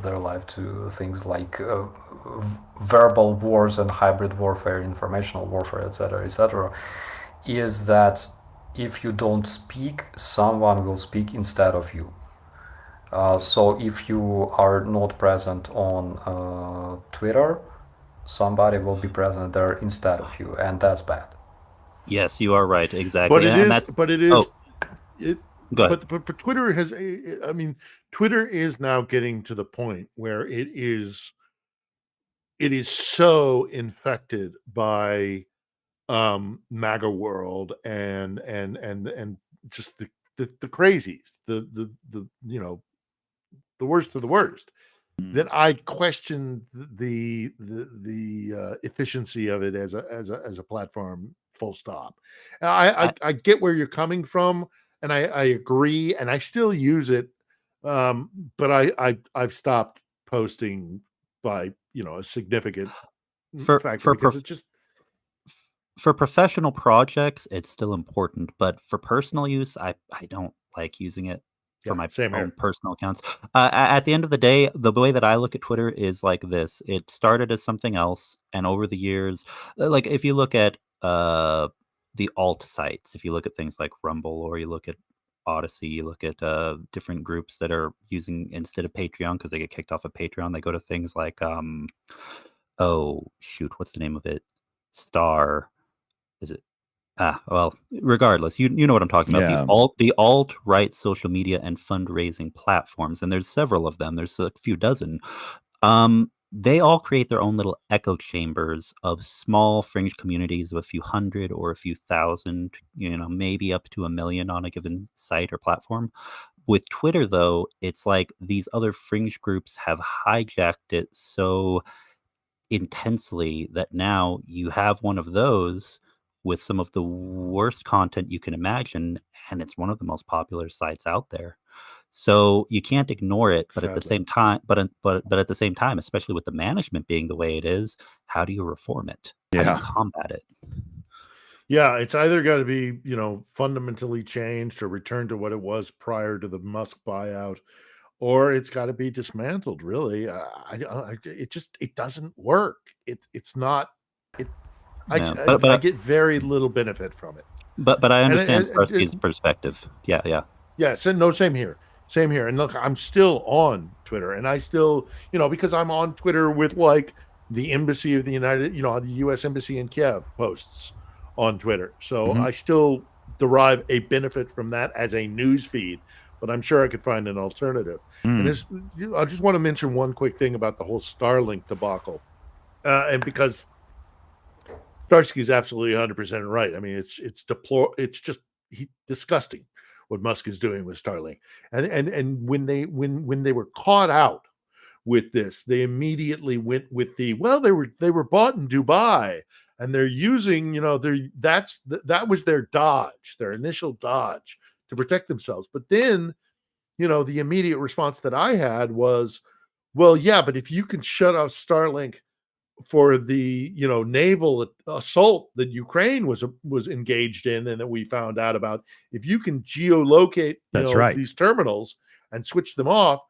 their life to things like verbal wars and hybrid warfare, informational warfare, etc., is that if you don't speak, someone will speak instead of you. So if you are not present on Twitter, somebody will be present there instead of you, and that's bad. Yes, you are right. Exactly. But it and is. That's, But it is. oh, It. go ahead. But Twitter has. I mean, Twitter is now getting to the point where it is so infected by MAGA world and just the crazies, the the worst of the worst, that I question the efficiency of it as a platform. Full stop. I get where you're coming from, and I agree, and I still use it, but I've stopped posting by a significant factor because it's just. For professional projects, it's still important, but for personal use, I don't like using it for my own personal accounts. At the end of the day, the way that I look at Twitter is like this. It started as something else, and over the years, like if you look at the alt sites, if you look at things like Rumble, or you look at Odyssey, you look at different groups that are using, instead of Patreon, because they get kicked off of Patreon, they go to things like oh shoot, what's the name of it? Star. Is it? Well, regardless, you know what I'm talking about. Yeah. The alt-right social media and fundraising platforms, and there's several of them. There's a few dozen. They all create their own little echo chambers of small fringe communities of a few hundred or a few thousand, maybe up to 1 million on a given site or platform. With Twitter, though, it's like these other fringe groups have hijacked it so intensely that now you have one of those with some of the worst content you can imagine, and it's one of the most popular sites out there. So you can't ignore it, but at the same time, but at the same time, especially with the management being the way it is, how do you reform it? How do you combat it? Yeah, it's either got to be, fundamentally changed or returned to what it was prior to the Musk buyout, or it's got to be dismantled. Really, it doesn't work. It's not. I get very little benefit from it. But I understand Starsky's perspective. Yeah. So no, same here. And look, I'm still on Twitter, and I still, because I'm on Twitter with like the embassy of the the U.S. embassy in Kiev posts on Twitter. So I still derive a benefit from that as a news feed, but I'm sure I could find an alternative. And I just want to mention one quick thing about the whole Starlink debacle, and because Starsky is absolutely 100% right. I mean, it's just disgusting what Musk is doing with Starlink. And when they were caught out with this, they immediately went with they were bought in Dubai, and they're using that was their dodge, their initial dodge to protect themselves. But then the immediate response that I had was, well, yeah, but if you can shut off Starlink for the naval assault that Ukraine was engaged in, and that we found out about, if you can geolocate these terminals and switch them off,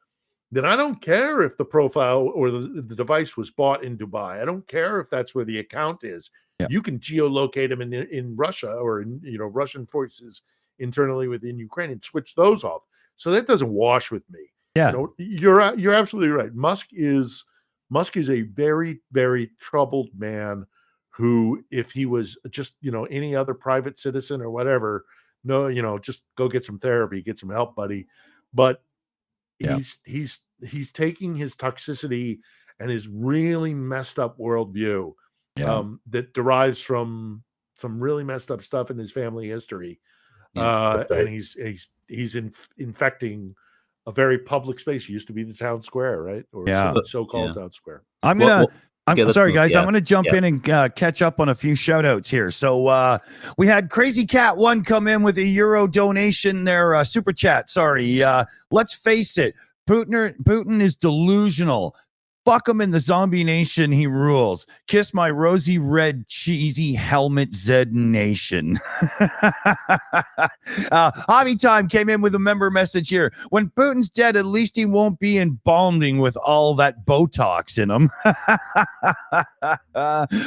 then I don't care if the profile or the device was bought in Dubai. I don't care if that's where the account is. Yeah. You can geolocate them in Russia or in Russian forces internally within Ukraine and switch those off. So that doesn't wash with me. Yeah. You're absolutely right. Musk is a very, very troubled man who, if he was just any other private citizen or whatever, just go get some therapy, get some help, buddy. But he's taking his toxicity and his really messed up worldview that derives from some really messed up stuff in his family history, and he's infecting a very public space. It used to be the town square, right? Or so-called town square. I'm sorry, guys. I'm going to jump in and catch up on a few shout outs here. So we had Crazy Cat 1 come in with a euro donation there, super chat. Sorry. Let's face it. Putin is delusional. Fuck him in the zombie nation. He rules. Kiss my rosy red cheesy helmet Zed nation. Hobby Time came in with a member message here. When Putin's dead, at least he won't be embalming with all that Botox in him.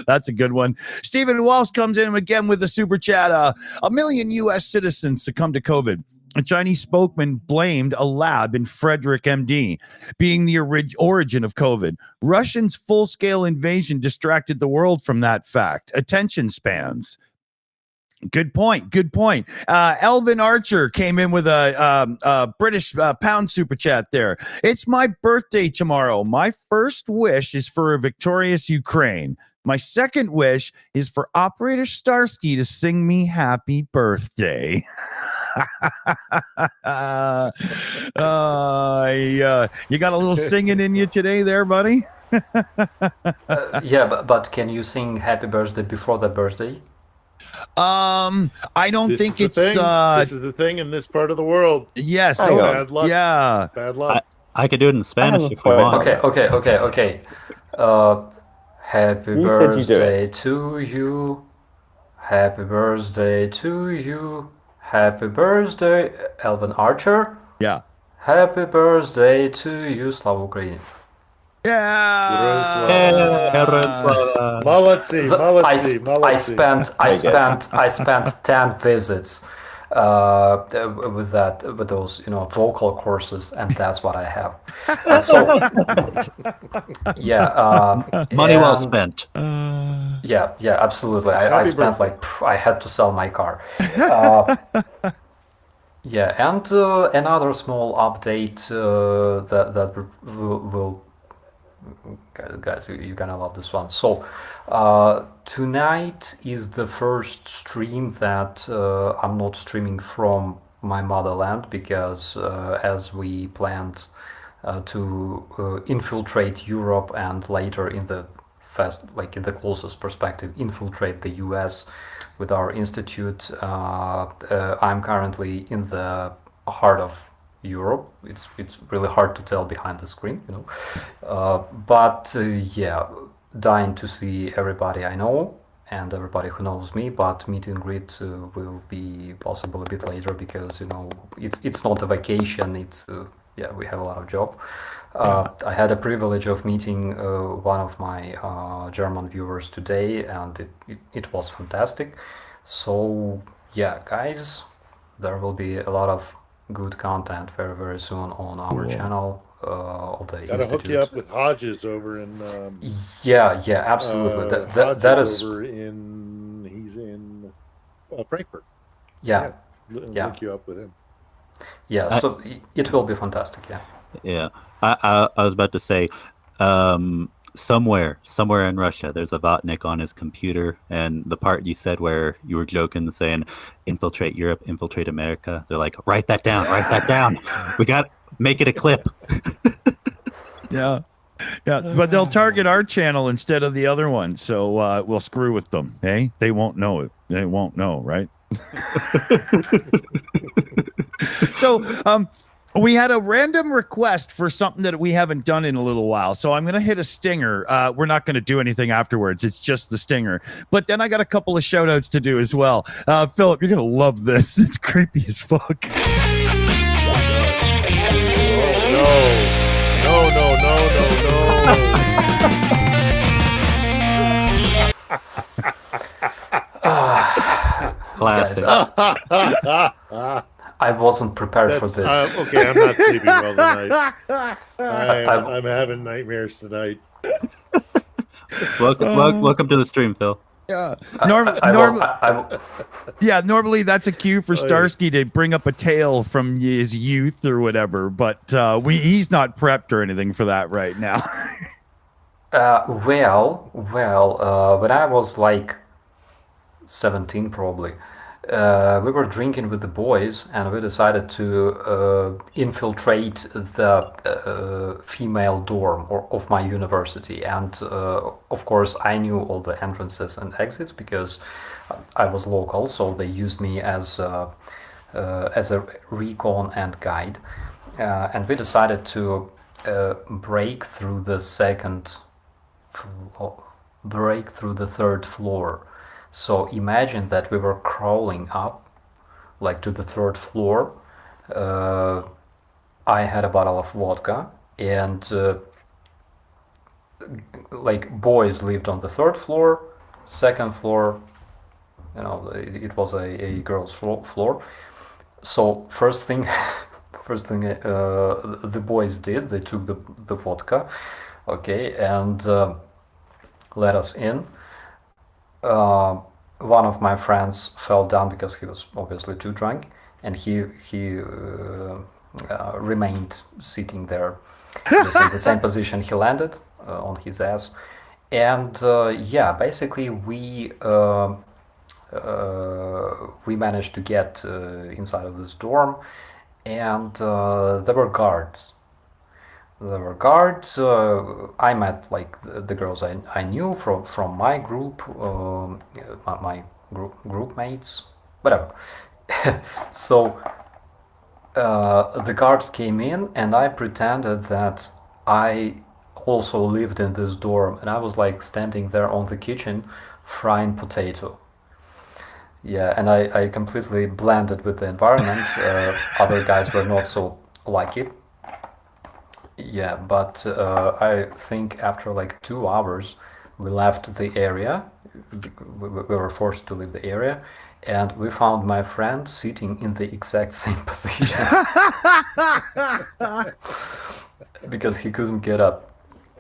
That's a good one. Stephen Walsh comes in again with a super chat. 1 million U.S. citizens succumbed to COVID. A Chinese spokesman blamed a lab in Frederick, MD, being the origin of COVID. Russians' full-scale invasion distracted the world from that fact. Attention spans. Good point. Elvin Archer came in with a British pound super chat there. It's my birthday tomorrow. My first wish is for a victorious Ukraine. My second wish is for Operator Starsky to sing me happy birthday. You got a little singing in you today there, buddy? But can you sing happy birthday before the birthday? I don't think it's this is the thing in this part of the world. Yes. Bad luck. Yeah. Bad luck. I could do it in Spanish if you want. Okay. Happy birthday to you. Happy birthday to you. Happy birthday, Elvin Archer. Yeah. Happy birthday to you, Slava Ukraini. Yeah. Молодцы. I spent 10 visits with those vocal courses, and that's what I have. Money well spent. Yeah, absolutely. I spent I had to sell my car. And another small update that will guys, you're gonna love this one. So tonight is the first stream that I'm not streaming from my motherland, because as we planned to infiltrate Europe and later in the closest perspective infiltrate the US with our institute, I'm currently in the heart of Europe. It's really hard to tell behind the screen, but dying to see everybody I know and everybody who knows me, but meet and greet will be possible a bit later, because it's not a vacation, it's we have a lot of job. I had a privilege of meeting one of my German viewers today, and it was fantastic. So guys, there will be a lot of good content very, very soon on our channel of the Gotta Institute. hook you up with Hodges over in absolutely. That is over in, he's in Frankfurt. Link you up with him. So it will be fantastic. I was about to say, somewhere in Russia, there's a Vatnik on his computer, and the part you said where you were joking, saying infiltrate Europe, infiltrate America, they're like, write that down. We got make it a clip. Yeah, but they'll target our channel instead of the other one, so we'll screw with them. Hey, they won't know it. They won't know, right? So, we had a random request for something that we haven't done in a little while. So I'm going to hit a stinger. We're not going to do anything afterwards. It's just the stinger. But then I got a couple of shout outs to do as well. Philip, you're going to love this. It's creepy as fuck. Oh, no. Classic. I wasn't prepared for this. Okay, I'm not sleeping well tonight. I'm having nightmares tonight. Welcome to the stream, Phil. Yeah. Normally that's a cue for Starsky to bring up a tale from his youth or whatever, but he's not prepped or anything for that right now. When I was like 17 probably, we were drinking with the boys and we decided to infiltrate the female dorm of my university, and of course I knew all the entrances and exits because I was local, so they used me as a recon and guide, and we decided to break through the third floor. So imagine that we were crawling up, like to the third floor. I had a bottle of vodka, and like boys lived on the third floor, second floor. You know, it was a girls' floor. So first thing the boys did, they took the vodka, okay, and let us in. One of my friends fell down because he was obviously too drunk, and he remained sitting there just in the same position he landed, on his ass. And basically we managed to get inside of this dorm, and there were guards. I met like the girls I knew from my group, my group mates, whatever. So the guards came in, and I pretended that I also lived in this dorm, and I was like standing there on the kitchen frying potato. Yeah, and I completely blended with the environment. Other guys were not so like it. Yeah, but I think after like 2 hours, we left the area. We were forced to leave the area, and we found my friend sitting in the exact same position because he couldn't get up.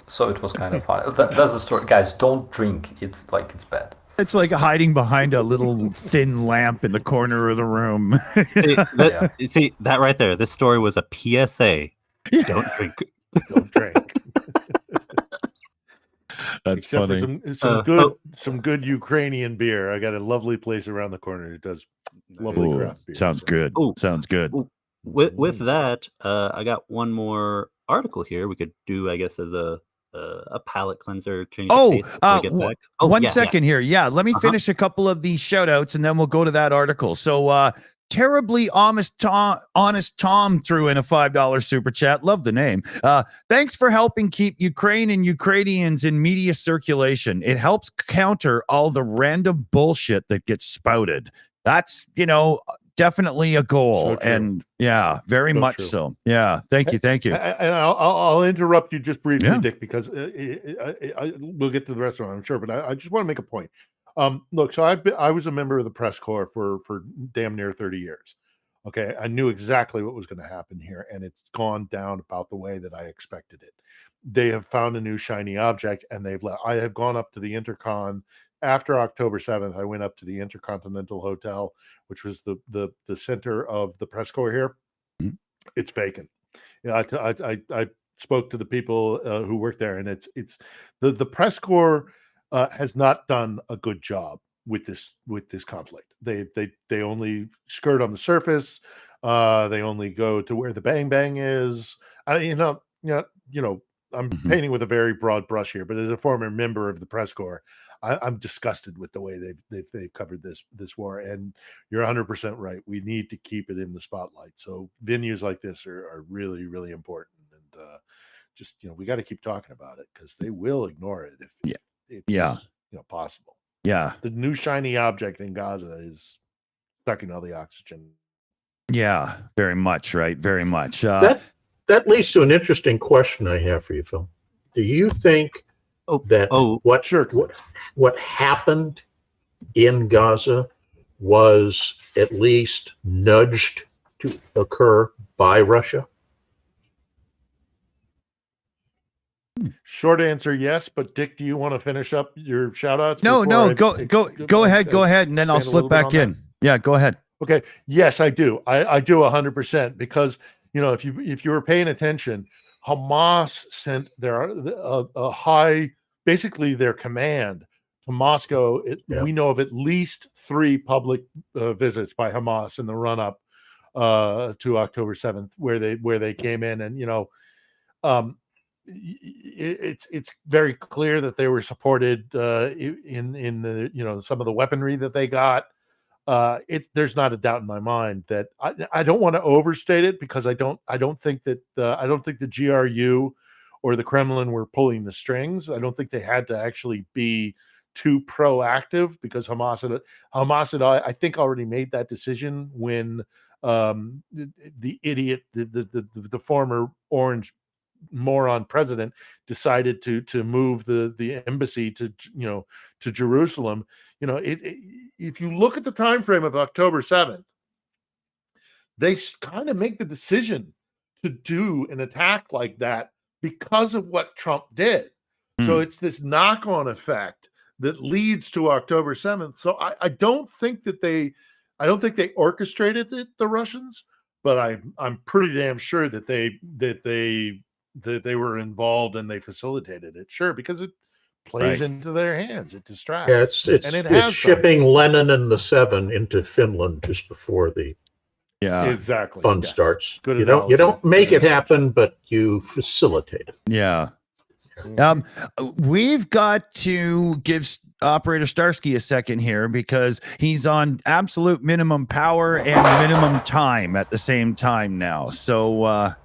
So it was kind of fun. That's the story, guys. Don't drink. It's bad. It's like hiding behind a little thin lamp in the corner of the room. See that right there. This story was a PSA. Don't drink. Don't drink. That's Except funny. For some good Ukrainian beer. I got a lovely place around the corner that does lovely craft beer. Sounds good. Sounds good. With that, I got one more article here. We could do, I guess, as a palate cleanser. Change one second here. Yeah, let me finish a couple of these shout outs and then we'll go to that article. So Terribly Honest Tom threw in a $5 super chat. Love the name. Thanks for helping keep Ukraine and Ukrainians in media circulation. It helps counter all the random bullshit that gets spouted. That's, definitely a goal. So and yeah, very much true. so. Yeah. Thank you. And I'll interrupt you just briefly, Dick, because we'll get to the rest of it, I'm sure. But I just want to make a point. Look, so I was a member of the press corps for damn near 30 years. Okay, I knew exactly what was going to happen here, and it's gone down about the way that I expected it. They have found a new shiny object, and they've let. I have gone up to the Intercon after October 7th. I went up to the Intercontinental Hotel, which was the center of the press corps here. Mm-hmm. It's vacant. I spoke to the people who work there, and it's the press corps has not done a good job with this conflict. They only skirt on the surface. They only go to where the bang bang is. I'm painting with a very broad brush here, but as a former member of the press corps, I'm disgusted with the way they've covered this war. And you're 100% right. We need to keep it in the spotlight. So venues like this are really, really important. And we got to keep talking about it because they will ignore it if it's possible. Yeah. The new shiny object in Gaza is sucking all the oxygen. Yeah, very much, right? Very much. That leads to an interesting question I have for you, Phil. Do you think that what happened in Gaza was at least nudged to occur by Russia? Short answer, yes. But Dick, do you want to finish up your shout outs? No, go ahead, and then I'll slip back in. Yeah, go ahead. Okay. Yes, I do. I do 100%, because if you were paying attention, Hamas sent a high, basically their command to Moscow. We know of at least 3 public visits by Hamas in the run up to October 7th, where they came in, and it's very clear that they were supported in the some of the weaponry that they got. There's not a doubt in my mind that I don't want to overstate it, because I don't think that the GRU or the Kremlin were pulling the strings. I don't think they had to actually be too proactive, because Hamas had I think already made that decision when the idiot, the former orange moron president decided to move the embassy to Jerusalem. If you look at the time frame of October 7th, they kind of make the decision to do an attack like that because of what Trump did. So it's this knock-on effect that leads to October 7th. So I don't think they orchestrated it, the Russians, but I'm pretty damn sure that they were involved and they facilitated it. Sure, because it plays into their hands. It distracts. Yeah, it's shipping Lenin and the Seven into Finland just before the exactly fun starts. Good you don't make it happen, but you facilitate it. Yeah. We've got to give Operator Starsky a second here, because he's on absolute minimum power and minimum time at the same time now. So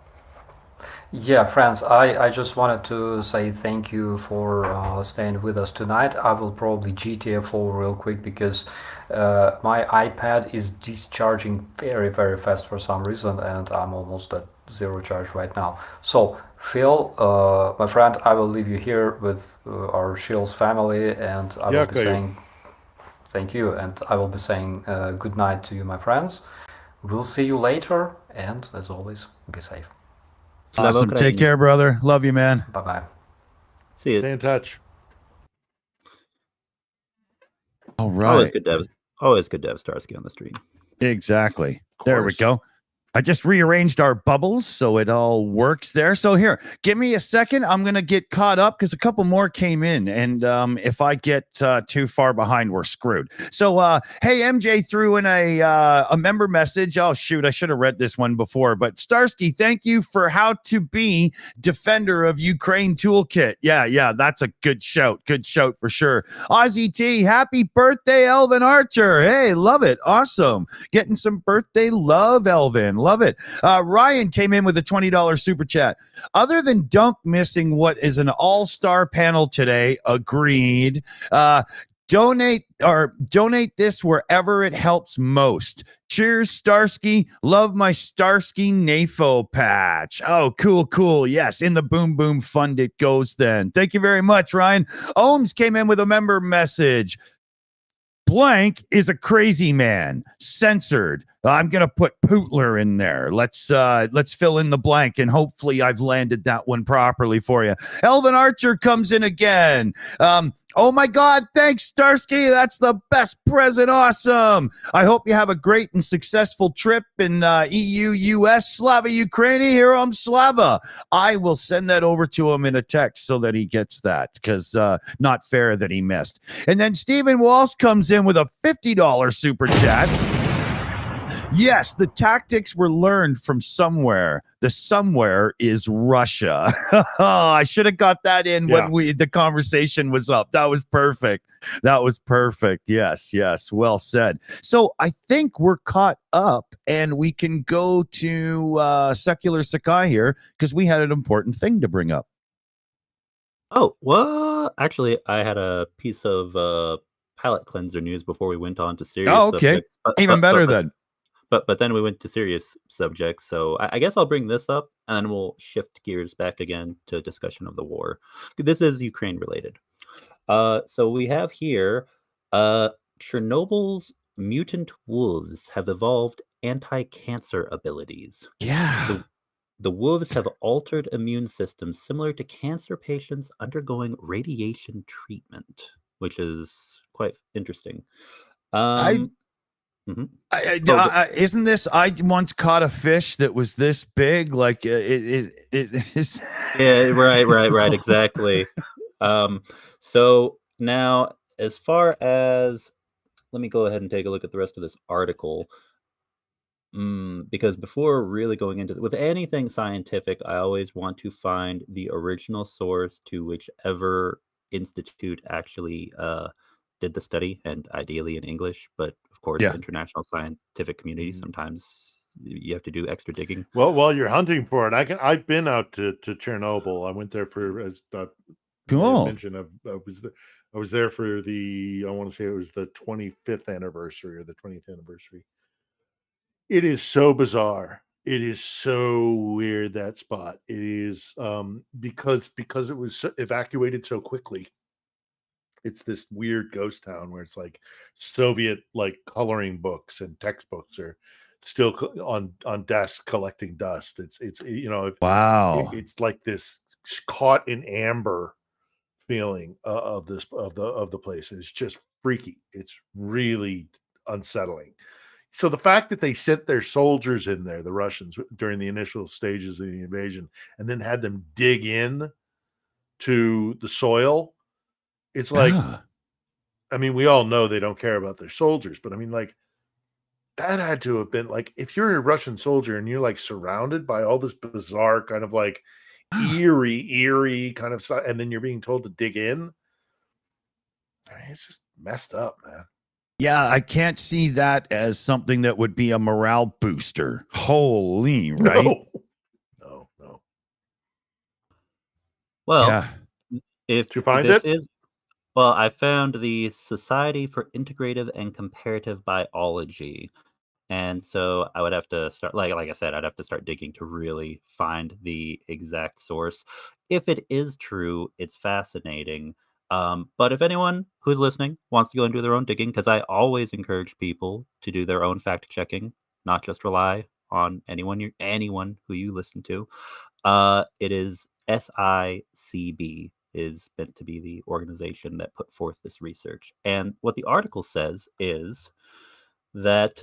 yeah, friends, I just wanted to say thank you for staying with us tonight. I will probably GTFO real quick, because my iPad is discharging very, very fast for some reason, and I'm almost at 0 charge right now. So, Phil, my friend, I will leave you here with our Shills family, and I will be saying thank you, and I will be saying good night to you, my friends. We'll see you later, and as always, be safe. Awesome. Take care, brother. Love you, man. Bye-bye. See you. Stay in touch. All right. Always good to have Starsky on the stream. Exactly. There we go. I just rearranged our bubbles so it all works there. So here, give me a second. I'm going to get caught up because a couple more came in. And if I get too far behind, we're screwed. So, hey, MJ threw in a member message. Oh, shoot. I should have read this one before. But Starsky, thank you for how to be defender of Ukraine toolkit. Yeah. That's a good shout. Good shout for sure. Ozzy T, happy birthday, Elvin Archer. Hey, love it. Awesome. Getting some birthday love, Elvin. Love it. Ryan came in with a $20 super chat. Other than Dunk missing what is an all-star panel today, agreed. Donate this wherever it helps most. Cheers, Starsky. Love my Starsky NAFO patch. Oh, cool. Yes, in the Boom Boom Fund it goes then. Thank you very much, Ryan. Ohms came in with a member message. Blank is a crazy man. Censored. I'm gonna put Pootler in there. Let's fill in the blank, and hopefully I've landed that one properly for you. Elvin Archer comes in again. Oh my God, thanks, Starsky. That's the best present. Awesome. I hope you have a great and successful trip in EU, US, Slava, Ukraine, Herom Slava. I will send that over to him in a text so that he gets that, because not fair that he missed. And then Stephen Walsh comes in with a $50 super chat. Yes, the tactics were learned from somewhere. The somewhere is Russia. I should have got that in when the conversation was up. That was perfect. Yes. Well said. So I think we're caught up, and we can go to Secular Sakai here, because we had an important thing to bring up. Oh, well, actually, I had a piece of palate cleanser news before we went on to serious subjects. Even better then. But then we went to serious subjects, so I guess I'll bring this up, and then we'll shift gears back again to discussion of the war. This is Ukraine related. So we have here Chernobyl's mutant wolves have evolved anti-cancer abilities. Yeah. The wolves have altered immune systems similar to cancer patients undergoing radiation treatment, which is quite interesting. Mhm. Isn't this? I once caught a fish that was this big. Like it is. Yeah, right, exactly. So now, as far as, let me go ahead and take a look at the rest of this article. Because before really going into with anything scientific, I always want to find the original source to whichever institute actually did the study, and ideally in English. But of course, Yeah. international scientific community, sometimes you have to do extra digging. Well, while you're hunting for it, I've been out to Chernobyl. I went there for, as Cool. mentioned, I was there for the, I want to say it was the 25th anniversary or the 20th anniversary. It is so bizarre. It is so weird, that spot. It is because it was evacuated so quickly. It's this weird ghost town where it's like Soviet like coloring books and textbooks are still on desks collecting dust. It's Wow. it's like this caught in amber feeling of the place. It's just freaky. It's really unsettling. So the fact that they sent their soldiers in there, the Russians, during the initial stages of the invasion, and then had them dig in to the soil, it's like, I mean, we all know they don't care about their soldiers, but I mean, like, that had to have been like, if you're a Russian soldier and you're like surrounded by all this bizarre kind of like eerie kind of stuff, and then you're being told to dig in, I mean, it's just messed up, man. Yeah, I can't see that as something that would be a morale booster. Holy, right? No. Well, Yeah. if Did you find this it? is, well, I found the Society for Integrative and Comparative Biology. And so I would have to start, like I said, I'd have to start digging to really find the exact source. If it is true, it's fascinating. But if anyone who's listening wants to go and do their own digging, because I always encourage people to do their own fact checking, not just rely on anyone who you listen to. It is SICB is meant to be the organization that put forth this research. And what the article says is that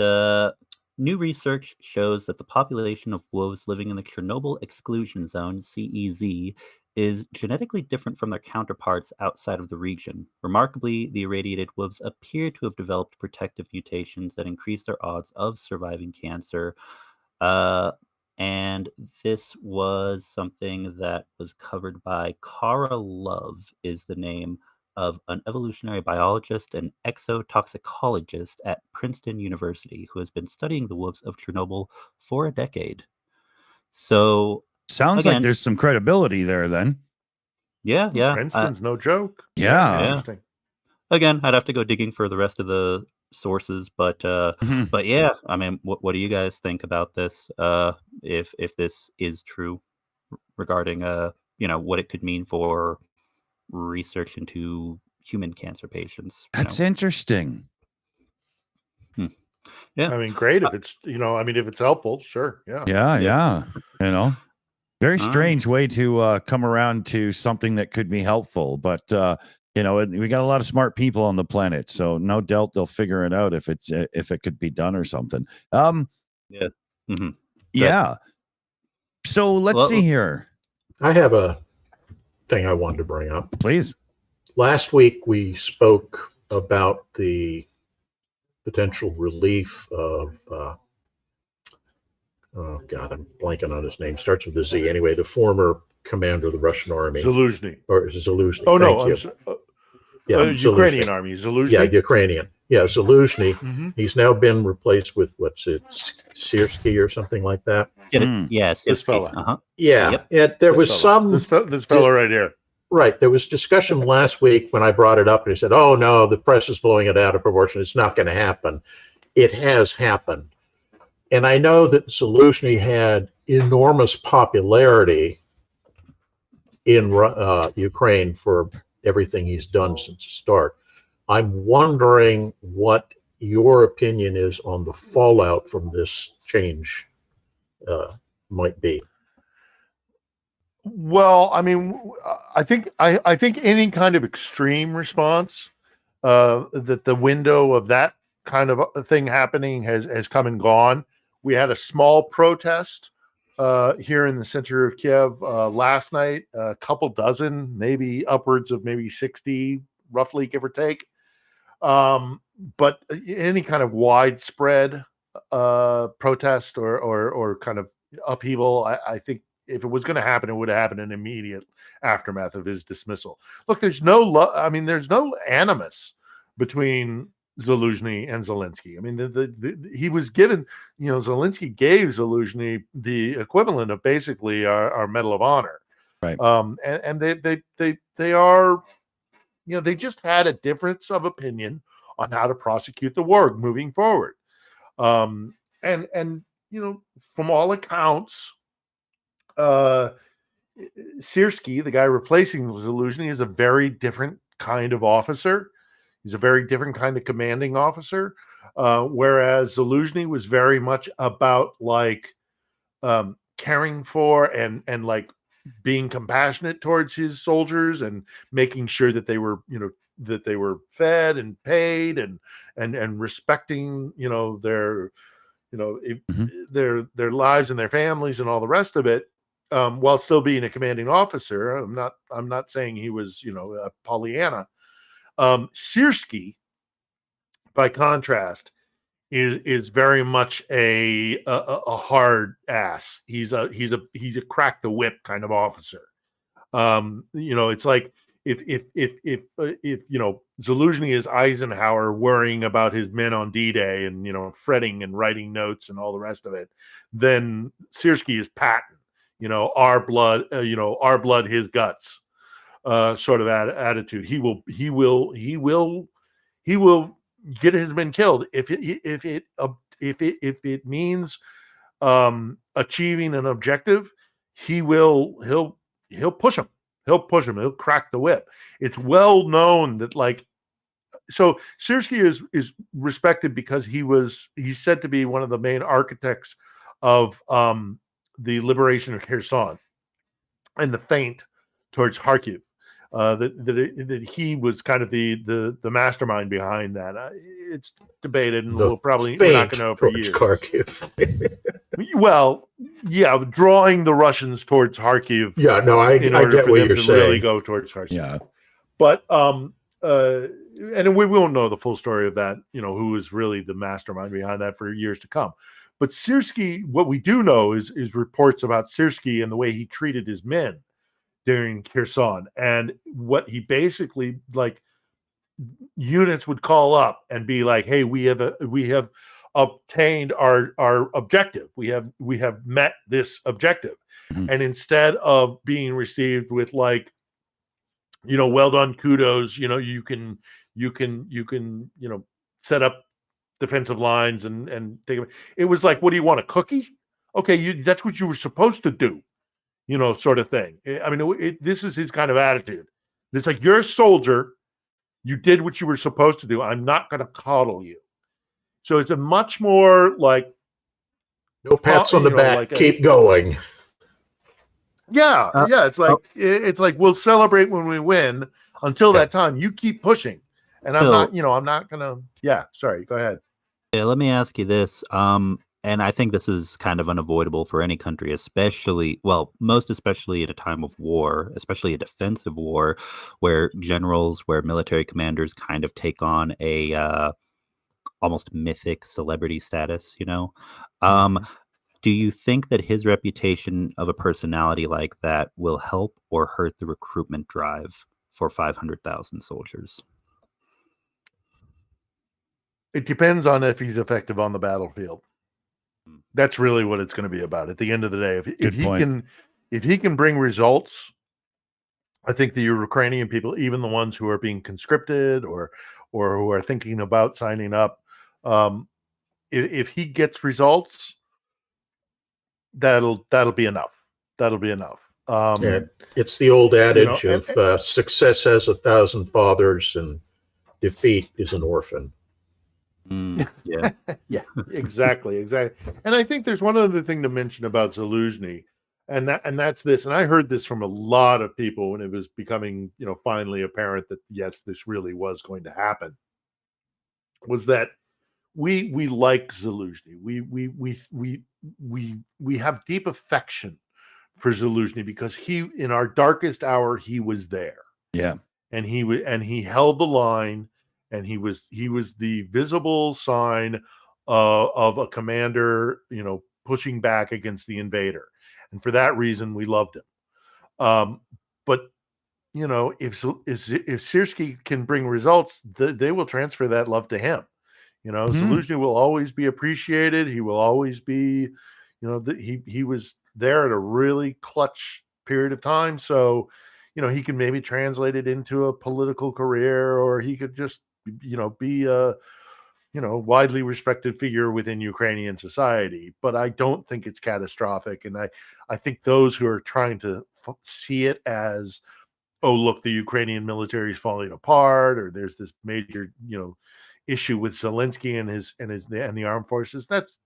new research shows that the population of wolves living in the Chernobyl exclusion zone, CEZ, is genetically different from their counterparts outside of the region. Remarkably, the irradiated wolves appear to have developed protective mutations that increase their odds of surviving cancer. And this was something that was covered by Kara Love, is the name of an evolutionary biologist and exotoxicologist at Princeton University who has been studying the wolves of Chernobyl for a decade. So sounds like there's some credibility there then. Yeah. Princeton's no joke. Yeah. Interesting. Again, I'd have to go digging for the rest of the sources, but yeah, I mean, what do you guys think about this? If this is true regarding what it could mean for research into human cancer patients. That's interesting. Yeah, I mean, great if it's if it's helpful, sure. Yeah. Very strange way to come around to something that could be helpful, but we got a lot of smart people on the planet, so no doubt they'll figure it out if it could be done or something. Yeah. So let's see here. I have a thing I wanted to bring up. Please. Last week we spoke about the potential relief of oh God, I'm blanking on his name. Starts with a Z. Anyway, the former commander of the Russian army. Zaluzhny. Or Zaluzhny. Oh, no. Ukrainian Zaluzhny. Army. Zaluzhny? Yeah, Ukrainian. Yeah, Zaluzhny. Mm-hmm. He's now been replaced with, Starsky or something like that? Yes. This fella. Yeah. Yep. There was this fella right here. Right. There was discussion last week when I brought it up, and he said, oh, no, the press is blowing it out of proportion. It's not going to happen. It has happened. And I know that Zaluzhny had enormous popularity in Ukraine for everything he's done since the start. I'm wondering what your opinion is on the fallout from this change might be. Well, I mean, I think any kind of extreme response, that the window of that kind of thing happening has come and gone. We had a small protest here in the center of Kiev last night, a couple dozen, maybe upwards of maybe 60, roughly, give or take. But any kind of widespread protest or kind of upheaval, I think if it was going to happen, it would have happened in immediate aftermath of his dismissal. Look, there's no there's no animus between Zaluzhny and Zelensky. I mean, he was given, Zelensky gave Zaluzhny the equivalent of basically our Medal of Honor. Right. And they are, they just had a difference of opinion on how to prosecute the war moving forward. And from all accounts, Starsky, the guy replacing Zaluzhny, is a very different kind of officer. He's a very different kind of commanding officer. Whereas Zaluzhny was very much about caring for and like being compassionate towards his soldiers and making sure that they were, that they were fed and paid and respecting, their, their lives and their families and all the rest of it. While still being a commanding officer. I'm not saying he was, a Pollyanna. Starsky, by contrast, is very much a hard ass. He's a crack the whip kind of officer. It's like if Zaluzhny is Eisenhower worrying about his men on D-Day and fretting and writing notes and all the rest of it, then Starsky is Patton. Our blood, his guts, sort of attitude. He will get his men killed if it means achieving an objective. He'll push him. He'll crack the whip. It's well known that so Starsky is respected because he's said to be one of the main architects of the liberation of Kherson and the feint towards Kharkiv. That he was kind of the mastermind behind that. It's debated, and we're not going to know for years. Kharkiv. Well, yeah, drawing the Russians towards Kharkiv. Yeah, no, I get what you're saying. Really go towards Kharkiv. Yeah, but and we won't know the full story of that. Who is really the mastermind behind that for years to come. But Starsky, what we do know is reports about Starsky and the way he treated his men during Kherson, and what he basically units would call up and be like, "Hey, we have obtained our objective. We have met this objective," and instead of being received with well done, kudos, you can set up defensive lines and take it was like, what do you want, a cookie? Okay, that's what you were supposed to do, sort of thing. I mean, this is his kind of attitude. It's like, you're a soldier, you did what you were supposed to do, I'm not going to coddle you. So it's a much more no pats on the back, keep going. Yeah, it's like we'll celebrate when we win. Until that time, you keep pushing. And I'm not gonna. Yeah, sorry. Go ahead. Yeah, let me ask you this. And I think this is kind of unavoidable for any country, most especially in a time of war, especially a defensive war, where military commanders kind of take on a almost mythic celebrity status. Do you think that his reputation of a personality like that will help or hurt the recruitment drive for 500,000 soldiers? It depends on if he's effective on the battlefield. That's really what it's going to be about. At the end of the day, if he can bring results, I think the Ukrainian people, even the ones who are being conscripted or who are thinking about signing up, if he gets results, that'll be enough. That'll be enough. And it's the old adage and- of success has 1,000 fathers and defeat is an orphan. Yeah. Yeah, exactly. And I think there's one other thing to mention about Zaluzhny, and that's this. And I heard this from a lot of people when it was becoming, finally apparent that yes, this really was going to happen. Was that we like Zaluzhny. We have deep affection for Zaluzhny because he, in our darkest hour, he was there. Yeah. And he held the line, and he was the visible sign of a commander, pushing back against the invader. And for that reason, we loved him. But if Starsky can bring results, they will transfer that love to him. Zaluzhny will always be appreciated. He will always be, he was there at a really clutch period of time. So, he can maybe translate it into a political career, or he could just, be a, widely respected figure within Ukrainian society. But I don't think it's catastrophic. And I think those who are trying to see it as, oh, look, the Ukrainian military is falling apart, or there's this major, issue with Zelensky and the armed forces. That's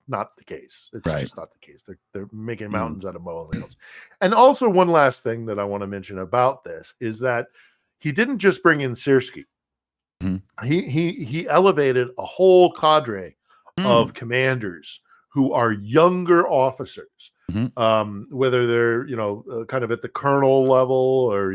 not the case. It's just not the case. They're making mountains out of molehills. And also, one last thing that I want to mention about this is that he didn't just bring in Starsky. He elevated a whole cadre of commanders who are younger officers, whether they're kind of at the colonel level, or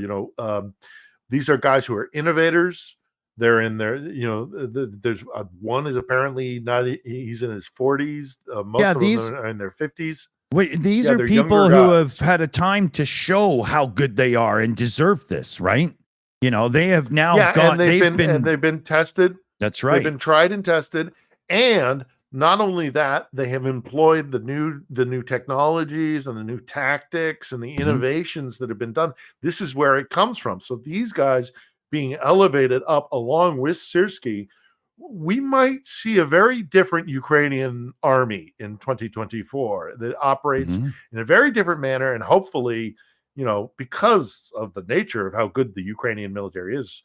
these are guys who are innovators. They're in there, there's one is apparently not, he's in his 40s. Most of them are in their 50s. Wait, these are people who have had a time to show how good they are and deserve this, right? They have now gone. And they've been tested. That's right. They've been tried and tested, and not only that, they have employed the new technologies and the new tactics and the innovations that have been done. This is where it comes from. So these guys being elevated up along with Starsky, we might see a very different Ukrainian army in 2024 that operates in a very different manner, and hopefully, because of the nature of how good the Ukrainian military is,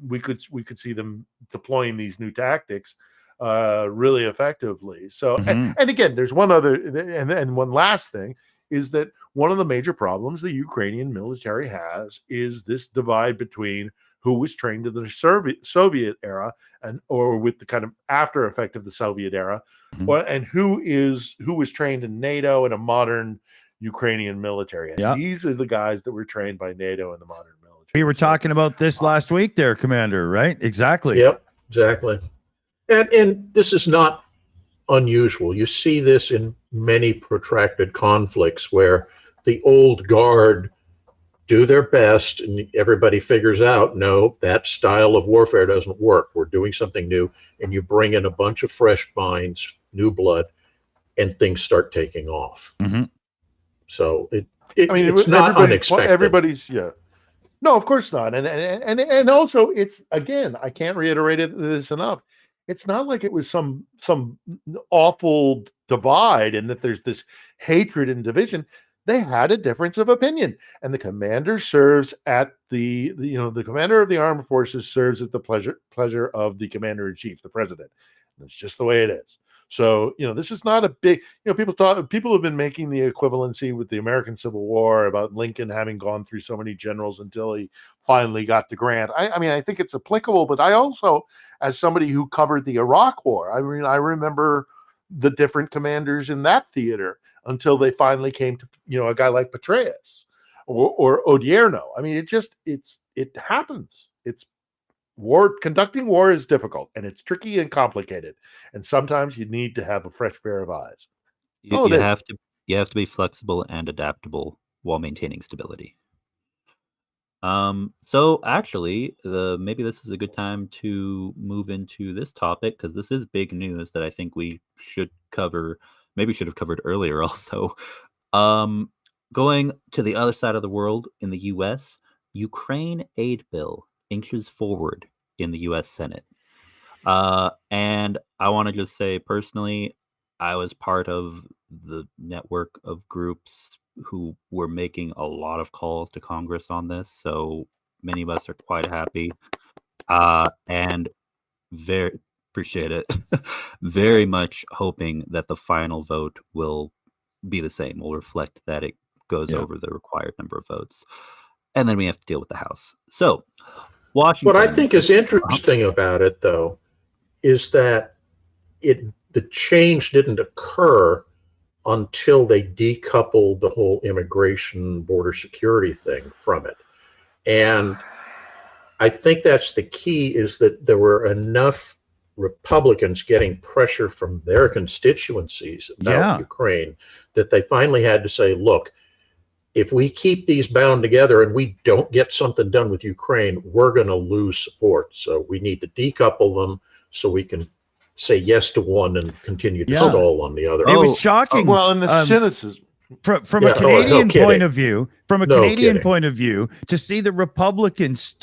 we could see them deploying these new tactics really effectively. So, and again, there's one other and one last thing is that one of the major problems the Ukrainian military has is this divide between who was trained in the Soviet era or with the kind of after effect of the Soviet era, and who was trained in NATO and a modern Ukrainian military. And these are the guys that were trained by NATO and the modern military. We were talking about this last week there, Commander, right? Exactly. Yep, exactly. And this is not unusual. You see this in many protracted conflicts where the old guard do their best and everybody figures out, no, that style of warfare doesn't work. We're doing something new. And you bring in a bunch of fresh minds, new blood, and things start taking off. So it's not unexpected. No, of course not. And also, it's, again, I can't reiterate this enough. It's not like it was some awful divide and that there's this hatred and division. They had a difference of opinion, and the commander serves at the commander of the armed forces serves at the pleasure of the commander in chief, the president. That's just the way it is. So, this is not a big, people have been making the equivalency with the American Civil War about Lincoln having gone through so many generals until he finally got to Grant. I think it's applicable, but I also, as somebody who covered the Iraq War, I remember the different commanders in that theater until they finally came to, a guy like Petraeus or Odierno. It happens. It's conducting war is difficult, and it's tricky and complicated, and sometimes you need to have a fresh pair of eyes. You have to be flexible and adaptable while maintaining stability. So actually, maybe this is a good time to move into this topic, because this is big news that I think we should cover. Maybe should have covered earlier also. Going to the other side of the world, in the U.S., Ukraine aid bill inches forward in the U.S. Senate. And I want to just say personally, I was part of the network of groups who were making a lot of calls to Congress on this. So many of us are quite happy. And very appreciate it. Very much hoping that the final vote will be the same, will reflect that it goes over the required number of votes. And then we have to deal with the House. So Washington. What I think is interesting about it, though, is that the change didn't occur until they decoupled the whole immigration border security thing from it. And I think that's the key, is that there were enough Republicans getting pressure from their constituencies about Ukraine that they finally had to say, look, if we keep these bound together and we don't get something done with Ukraine, we're going to lose support. So we need to decouple them so we can say yes to one and continue to stall on the other. It was shocking. Well, and the cynicism. From a Canadian point of view, to see the Republicans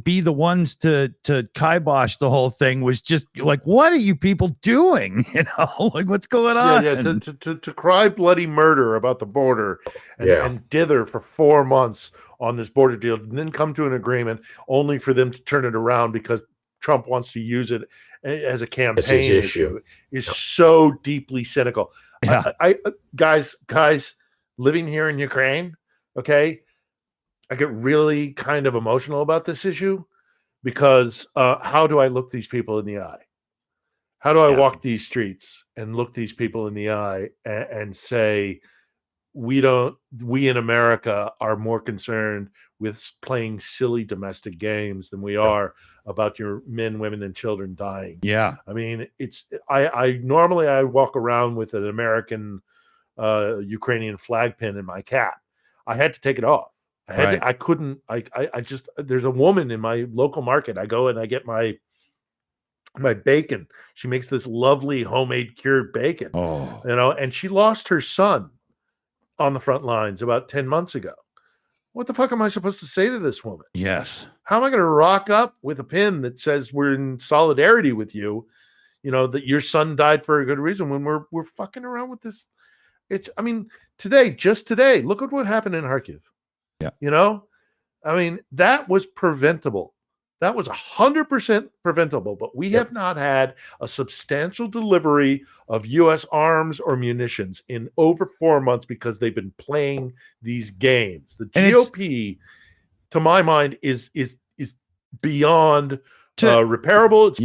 be the ones to kibosh the whole thing was just like, what are you people doing? You know, like, what's going on? To cry bloody murder about the border and dither for 4 months on this border deal, and then come to an agreement only for them to turn it around because Trump wants to use it as a campaign issue is so deeply cynical. Yeah. I guys, living here in Ukraine, okay, I get really kind of emotional about this issue because how do I look these people in the eye? How do I walk these streets and look these people in the eye and say, we in America are more concerned with playing silly domestic games than we are about your men, women, and children dying. Yeah. I mean, I normally walk around with an American Ukrainian flag pin in my cap. I had to take it off. I couldn't, there's a woman in my local market. I go and I get my bacon. She makes this lovely homemade cured bacon, and she lost her son on the front lines about 10 months ago. What the fuck am I supposed to say to this woman? Yes. How am I going to rock up with a pin that says we're in solidarity with you, that your son died for a good reason, when we're fucking around with this? Just today, look at what happened in Kharkiv. Yeah. That was preventable. That was 100% preventable, but we have not had a substantial delivery of U.S. arms or munitions in over 4 months because they've been playing these games. The GOP, to my mind, is beyond repairable.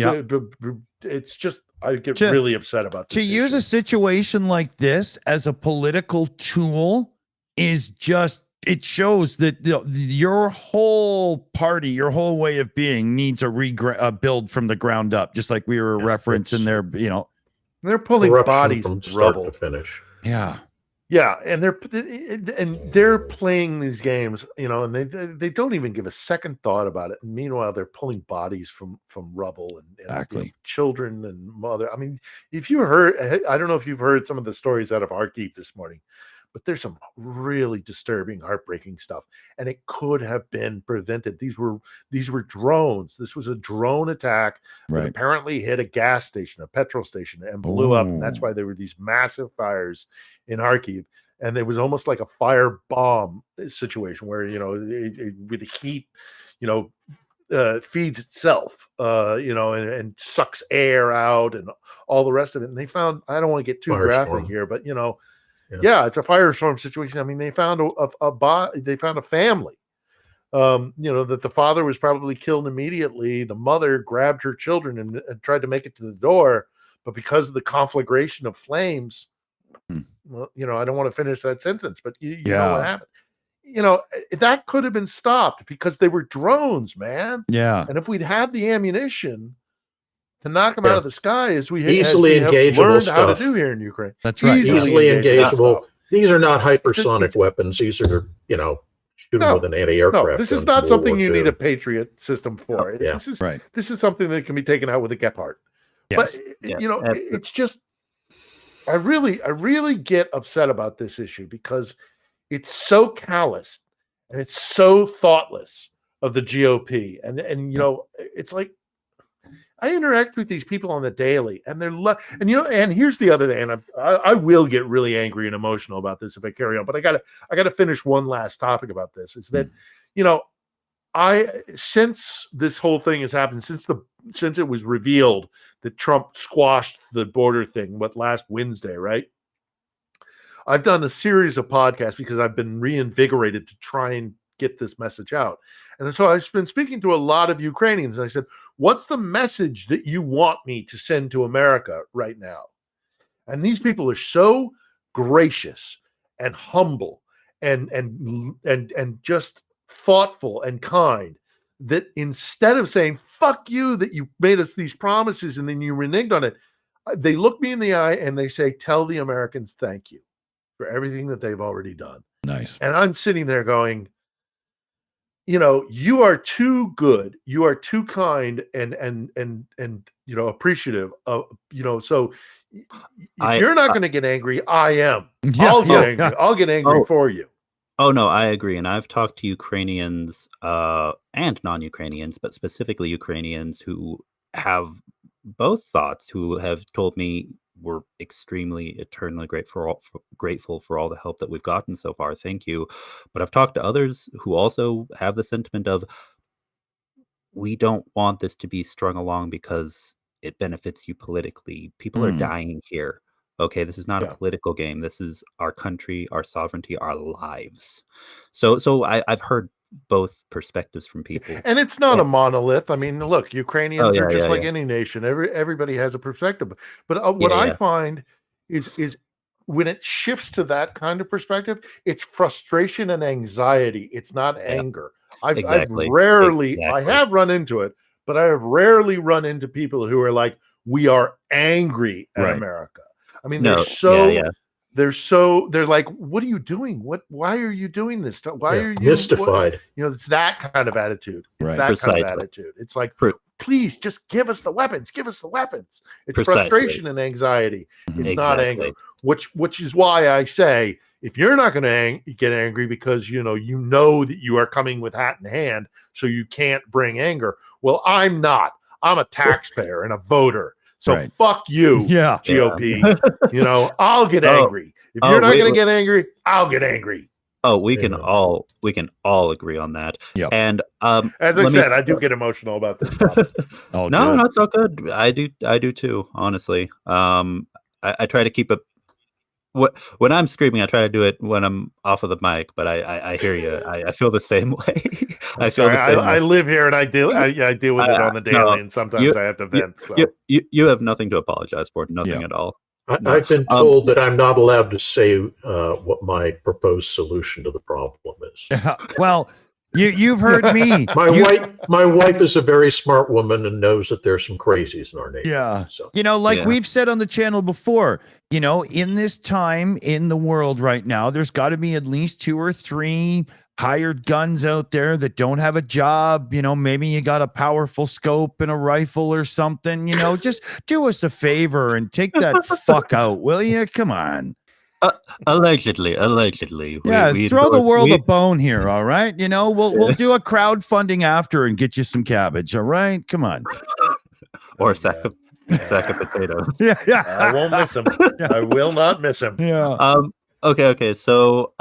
It's just, I get really upset about this. To use a situation like this as a political tool is just, it shows that your whole party, your whole way of being needs a build from the ground up, just like we were referencing there. They're pulling bodies from from start rubble to finish. Yeah. Yeah, and they're playing these games, and they don't even give a second thought about it. And meanwhile, they're pulling bodies from rubble and children and mother. I mean, if you heard, I don't know if you've heard some of the stories out of Kharkiv this morning, but there's some really disturbing, heartbreaking stuff, and it could have been prevented. These were drones. This was a drone attack that apparently hit a gas station, a petrol station, and blew up, and that's why there were these massive fires in Kharkiv. And it was almost like a fire bomb situation where with the heat, feeds itself, and sucks air out and all the rest of it. And they found, I don't want to get too graphic here, but it's a firestorm situation. I mean, they found they found a family, that the father was probably killed immediately. The mother grabbed her children and tried to make it to the door, but because of the conflagration of flames, well, I don't want to finish that sentence, but you know what happened. That could have been stopped because they were drones, man. Yeah. And if we'd had the ammunition to knock them out of the sky, as we easily engageable learned stuff. how to do here in Ukraine. That's right. Easily engageable. These are not hypersonic weapons. These are, shoot them with an anti-aircraft. No, this is not something you need a Patriot system for. Yeah. This is something that can be taken out with a Gepard. Yes. But it's just, I really get upset about this issue because it's so callous and it's so thoughtless of the GOP. And it's like, I interact with these people on the daily, and they're and and here's the other thing, and I will get really angry and emotional about this if I carry on, but I gotta finish one last topic about this. Is that since this whole thing has happened, since it was revealed that Trump squashed the border thing, last Wednesday, right? I've done a series of podcasts because I've been reinvigorated to try and get this message out. And so I've been speaking to a lot of Ukrainians, and I said, what's the message that you want me to send to America right now? And these people are so gracious and humble and just thoughtful and kind that instead of saying, fuck you, that you made us these promises and then you reneged on it, they look me in the eye and they say, tell the Americans thank you for everything that they've already done. Nice. And I'm sitting there going, you are too good, you are too kind and appreciative of, so if you're not going to get angry, I am. I'll get angry. I'll get angry for you. Oh no, I agree. And I've talked to Ukrainians and non-Ukrainians, but specifically Ukrainians who have both thoughts, who have told me we're extremely eternally grateful for all the help that we've gotten so far. Thank you. But I've talked to others who also have the sentiment of, we don't want this to be strung along because it benefits you politically. People are dying here. Okay, this is not a political game. This is our country, our sovereignty, our lives. So I've heard both perspectives from people, and it's not a monolith. I mean, look, Ukrainians are just like any nation. Everybody has a perspective, but what I find is when it shifts to that kind of perspective, it's frustration and anxiety. It's not anger. I've rarely, I have run into it, but I have rarely run into people who are like, we are angry at America. I mean, they're like, what are you doing? Why are you doing this? Why are you mystified? It's that kind of attitude. It's that kind of attitude. It's like, please just give us the weapons. Give us the weapons. It's frustration and anxiety. It's not anger, which is why I say, if you're not going to get angry because you know that you are coming with hat in hand, so you can't bring anger. Well, I'm not. I'm a taxpayer and a voter. So fuck you, GOP. I'll get angry. If you're not going to get angry, I'll get angry. Oh, we can all agree on that. Yep. And as I said, I do get emotional about this topic. No, not so good. I do too. Honestly, I try to keep it. When I'm screaming, I try to do it when I'm off of the mic. But I hear you. I feel the same way. I live here and I deal with it on the daily, and sometimes I have to vent. So. You have nothing to apologize for. Nothing at all. I've been told that I'm not allowed to say what my proposed solution to the problem is. Well, you've heard me. My wife is a very smart woman and knows that there's some crazies in our neighborhood. Yeah. So. We've said on the channel before, in this time in the world right now, there's got to be at least 2 or 3 hired guns out there that don't have a job. Maybe you got a powerful scope and a rifle or something. Just do us a favor and take that fuck out, will you? Come on. Allegedly. Yeah, throw the world a bone here, all right? We'll do a crowdfunding after and get you some cabbage, all right? Come on. Or a sack of potatoes. Yeah. I won't miss him. I will not miss him. Yeah. Okay. So,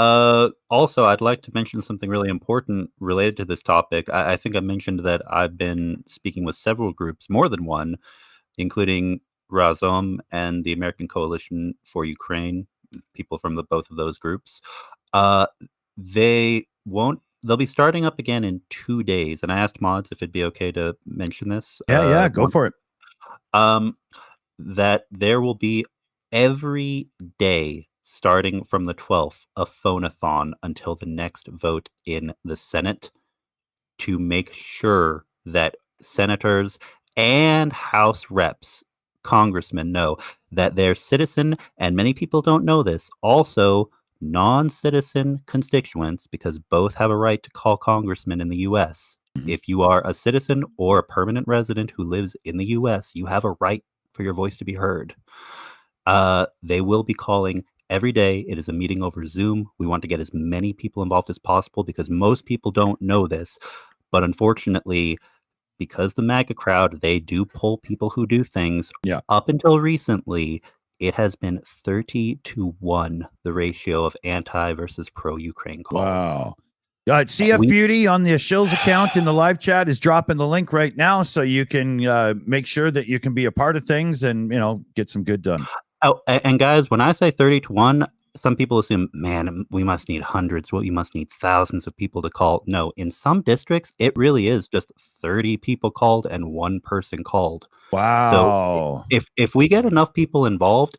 also, I'd like to mention something really important related to this topic. I think I mentioned that I've been speaking with several groups, more than one, including Razom and the American Coalition for Ukraine. People from both of those groups. They'll be starting up again in 2 days. And I asked Mods if it'd be okay to mention this. Yeah, go for it. That there will be every day starting from the 12th a phone-a-thon until the next vote in the Senate to make sure that senators and House reps, congressmen know that their citizen, and many people don't know this, also non-citizen constituents, because both have a right to call congressmen in the U.S. If you are a citizen or a permanent resident who lives in the U.S., you have a right for your voice to be heard. They will be calling every day. It is a meeting over Zoom. We want to get as many people involved as possible because most people don't know this, but unfortunately, because the MAGA crowd, they do pull people who do things. Yeah. Up until recently, it has been 30-1, the ratio of anti versus pro-Ukraine calls. Wow. CF Beauty on the Shills account in the live chat is dropping the link right now, so you can make sure that you can be a part of things and get some good done. Oh, and guys, when I say 30-1, some people assume, man, we must need hundreds. Well, you must need thousands of people to call. No, in some districts, it really is just 30 people called and one person called. Wow. So if we get enough people involved,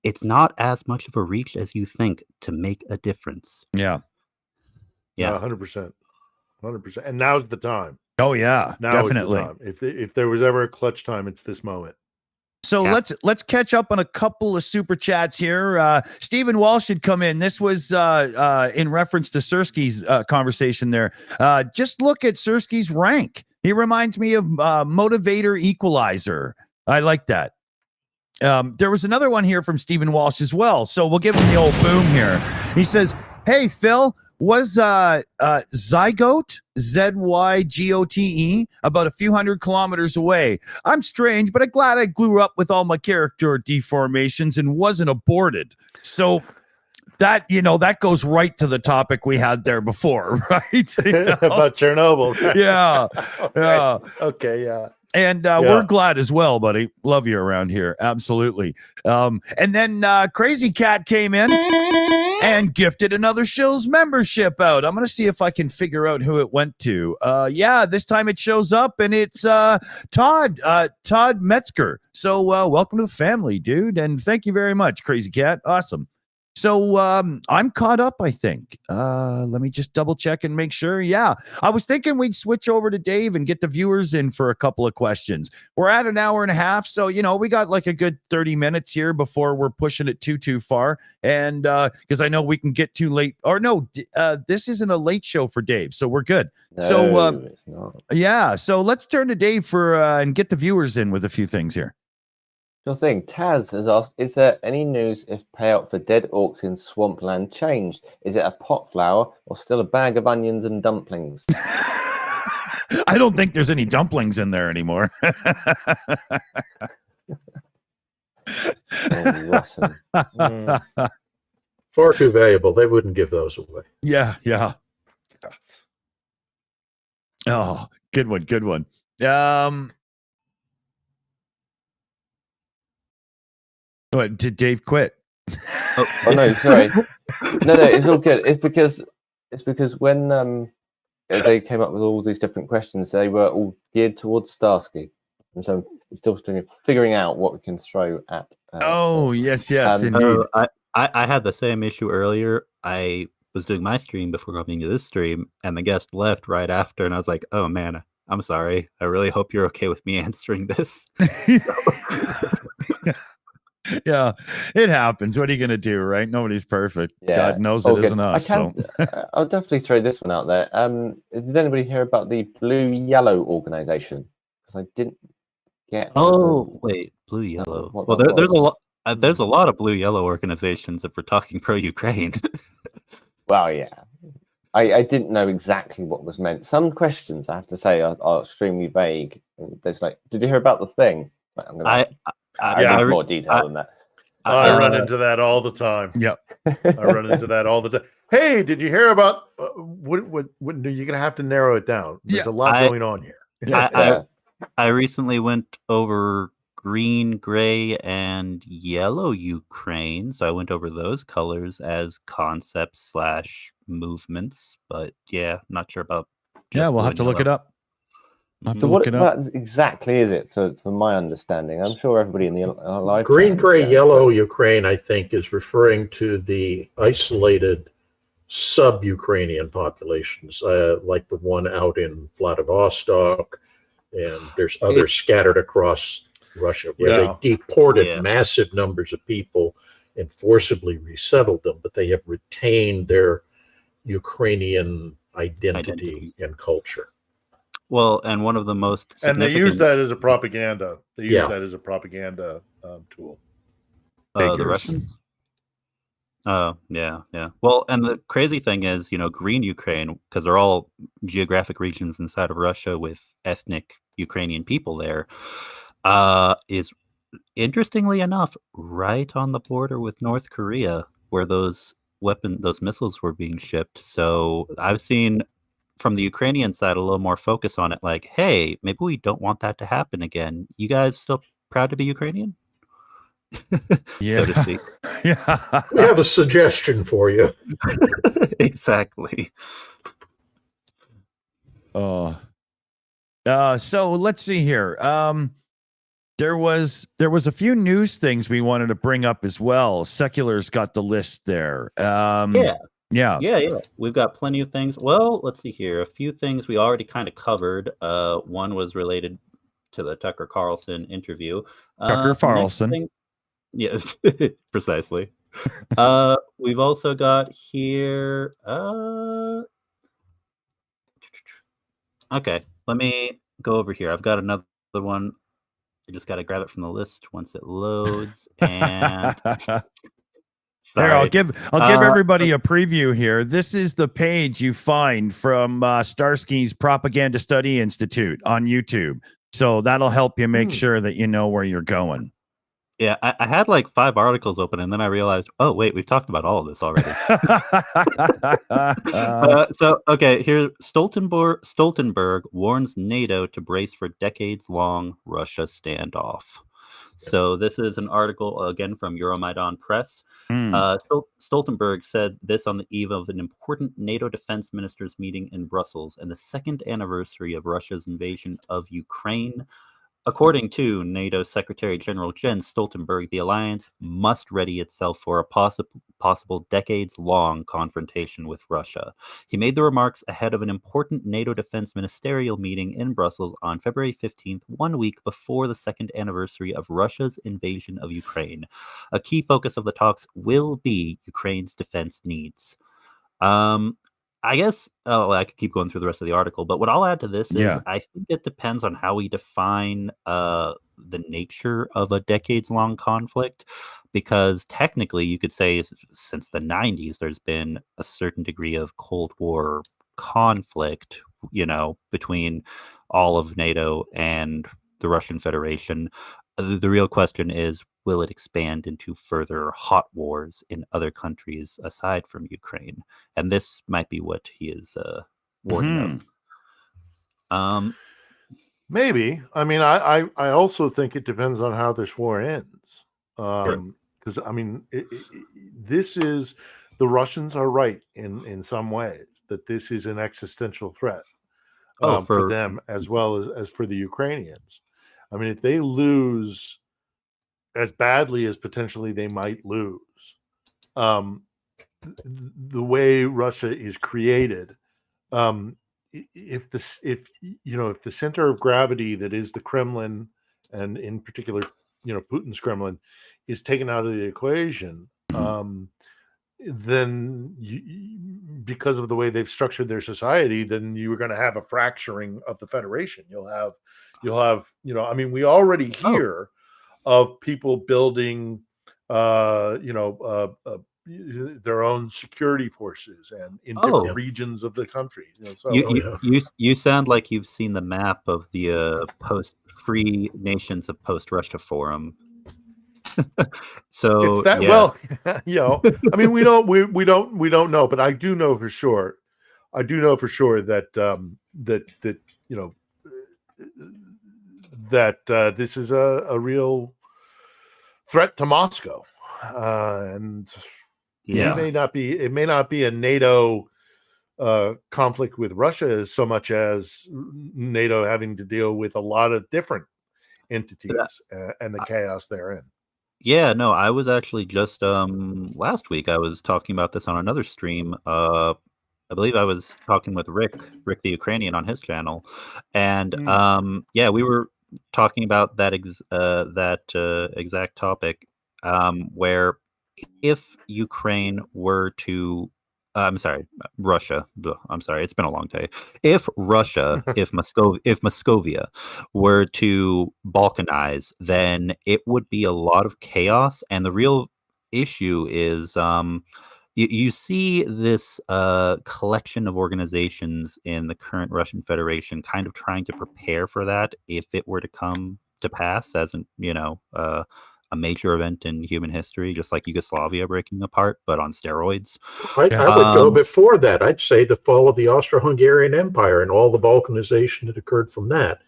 it's not as much of a reach as you think to make a difference. Yeah. Yeah. 100%. 100%. And now's the time. Oh, yeah. Now Definitely. is the time. If there was ever a clutch time, it's this moment. So let's catch up on a couple of super chats here. Stephen Walsh should come in. This was in reference to Starsky's conversation there. Just look at Starsky's rank. He reminds me of Motivator Equalizer. I like that. There was another one here from Stephen Walsh as well. So we'll give him the old boom here. He says, "Hey, Phil, was Zygote, Zygote, about a few hundred kilometers away? I'm strange, but I'm glad I grew up with all my character deformations and wasn't aborted." So that, that goes right to the topic we had there before, right? About Chernobyl. Right? Yeah. Yeah. Okay, yeah. And we're glad as well, buddy. Love you around here. Absolutely. And then Crazy Cat came in and gifted another Shills membership out. I'm going to see if I can figure out who it went to. This time it shows up, and it's Todd Metzger. So welcome to the family, dude. And thank you very much, Crazy Cat. Awesome. So I'm caught up, I think. Let me just double check and make sure. Yeah, I was thinking we'd switch over to Dave and get the viewers in for a couple of questions. We're at an hour and a half, so we got like a good 30 minutes here before we're pushing it too far. And because I know we can get too late. Or no, this isn't a late show for Dave, so we're good. No, it's not. Yeah, so let's turn to Dave for and get the viewers in with a few things here. Sure thing. Taz has asked, is there any news if payout for dead orcs in Swampland changed? Is it a pot flower or still a bag of onions and dumplings? I don't think there's any dumplings in there anymore. Russian. Far too valuable. They wouldn't give those away. Yeah. Oh, good one. What, did Dave quit? Oh no, sorry. No, it's all good. It's because when they came up with all these different questions, they were all geared towards Starsky, and so I'm still figuring out what we can throw at. Yes, indeed. I had the same issue earlier. I was doing my stream before coming to this stream, and the guest left right after, and I was like, "Oh man, I'm sorry. I really hope you're okay with me answering this." Yeah, it happens. What are you going to do, right? Nobody's perfect. Yeah. God knows it isn't us. I'll definitely throw this one out there. Did anybody hear about the Blue-Yellow organization? Because I didn't get. Oh, wait, Blue-Yellow. Well, there's a lot of Blue-Yellow organizations if we're talking pro-Ukraine. Well, yeah. I didn't know exactly what was meant. Some questions, I have to say, are extremely vague. There's like, did you hear about the thing? I need more detail than that. I run into that all the time. Yep. I run into that all the time. Hey, did you hear about what you're going to have to narrow it down? There's a lot going on here. I recently went over green, gray, and yellow Ukraine. So I went over those colors as concepts / movements. But yeah, not sure about. We'll have to look it up. What exactly is it for my understanding? I'm sure everybody in the live green, gray, yellow Ukraine, I think, is referring to the isolated sub-Ukrainian populations, like the one out in Vladivostok, and there's others scattered across Russia where they deported massive numbers of people and forcibly resettled them, but they have retained their Ukrainian identity and culture. Well, and one of the most and they use that as a propaganda. They use that as a propaganda tool. The Russians. Oh, yeah. Well, and the crazy thing is, Green Ukraine, because they're all geographic regions inside of Russia with ethnic Ukrainian people there, is interestingly enough right on the border with North Korea, where those missiles were being shipped. So I've seen from the Ukrainian side a little more focus on it, like, hey, maybe we don't want that to happen again. You guys still proud to be Ukrainian? So to speak. Yeah. We have a suggestion for you. Exactly. Oh. So let's see here. There was a few news things we wanted to bring up as well. Secular's got the list there. Yeah. We've got plenty of things. Well, let's see here. A few things we already kind of covered. One was related to the Tucker Carlson interview. Tucker Carlson. Yes, precisely. We've also got here. Okay, let me go over here. I've got another one. I just got to grab it from the list once it loads. And sorry. Here, I'll give everybody a preview here. This is the page you find from Starsky's Propaganda Study Institute on YouTube. So that'll help you make sure that you know where you're going. Yeah, I had like 5 articles open, and then I realized, oh wait, we've talked about all of this already. Okay, here Stoltenberg warns NATO to brace for decades-long Russia standoff. So this is an article again from Euromaidan Press. Stoltenberg said this on the eve of an important NATO defense ministers meeting in Brussels and the 2nd anniversary of Russia's invasion of Ukraine. According to NATO Secretary General Jens Stoltenberg, the alliance must ready itself for a possible decades-long confrontation with Russia. He made the remarks ahead of an important NATO defense ministerial meeting in Brussels on February 15th, 1 week before the 2nd anniversary of Russia's invasion of Ukraine. A key focus of the talks will be Ukraine's defense needs. I guess I could keep going through the rest of the article, but what I'll add to this is I think it depends on how we define the nature of a decades-long conflict, because technically you could say since the 90s there's been a certain degree of Cold War conflict, between all of NATO and the Russian Federation. The real question is, will it expand into further hot wars in other countries aside from Ukraine? And this might be what he is warning of. Maybe. I mean, I also think it depends on how this war ends. Because, I mean, this is, the Russians are right in some ways that this is an existential threat for them as well as for the Ukrainians. I mean, if they lose as badly as potentially they might lose, the way Russia is created, if the center of gravity that is the Kremlin, and in particular, Putin's Kremlin, is taken out of the equation, then because of the way they've structured their society, then you're going to have a fracturing of the Federation. You'll have, I mean, we already hear of people building, their own security forces and in different regions of the country. You sound like you've seen the map of the post-free nations of post-Russia forum. So it's that, well, I mean, we don't know, but I do know for sure. That this is a real threat to Moscow, and it may not be a NATO conflict with Russia so much as NATO having to deal with a lot of different entities and the chaos therein. Yeah, no, I was actually just last week I was talking about this on another stream. I believe I was talking with Rick the Ukrainian on his channel, and we were talking about that exact topic, where if Ukraine were to Russia. I'm sorry, it's been a long day. If Russia, if Moscovia were to balkanize, then it would be a lot of chaos. And the real issue is you see this collection of organizations in the current Russian Federation kind of trying to prepare for that if it were to come to pass as an, a major event in human history, just like Yugoslavia breaking apart, but on steroids. I would go before that. I'd say the fall of the Austro-Hungarian Empire and all the Balkanization that occurred from that.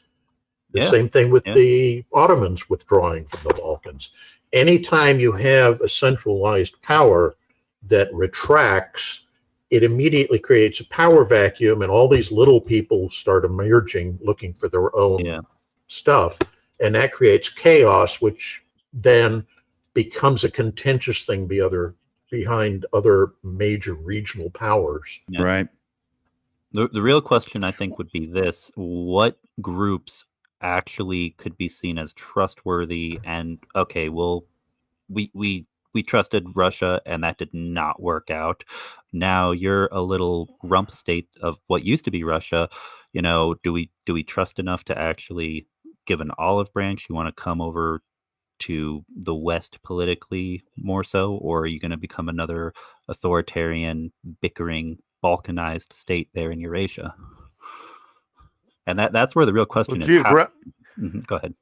The same thing with the Ottomans withdrawing from the Balkans. Anytime you have a centralized power that retracts, it immediately creates a power vacuum, and all these little people start emerging looking for their own stuff. And that creates chaos, which then becomes a contentious thing behind other major regional powers. Right. The real question, I think, would be this: what groups actually could be seen as trustworthy? And okay, well, we trusted Russia, and that did not work out. Now you're a little rump state of what used to be Russia. Do we trust enough to actually give an olive branch? You want to come over to the West politically more so, or are you going to become another authoritarian, bickering, balkanized state there in Eurasia? And that's where the real question is. Go ahead.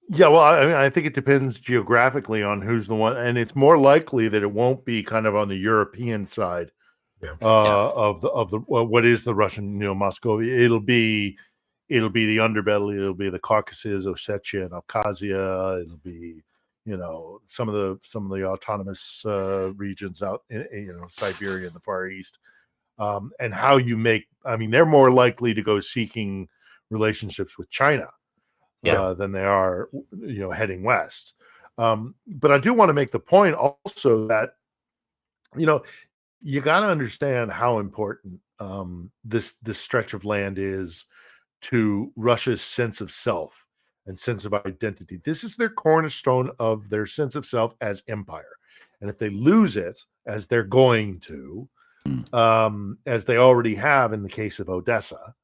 Yeah, well, I mean, I think it depends geographically on who's the one, and it's more likely that it won't be kind of on the European side of the what is the Russian, Moscow. It'll be the underbelly. It'll be the Caucasus, Ossetia, and Abkhazia. It'll be some of the autonomous regions out in Siberia and the Far East. And how you make, I mean, they're more likely to go seeking relationships with China than they are, heading west. But I do want to make the point also that, you got to understand how important this stretch of land is to Russia's sense of self and sense of identity. This is their cornerstone of their sense of self as empire. And if they lose it, as they're going to, as they already have in the case of Odessa,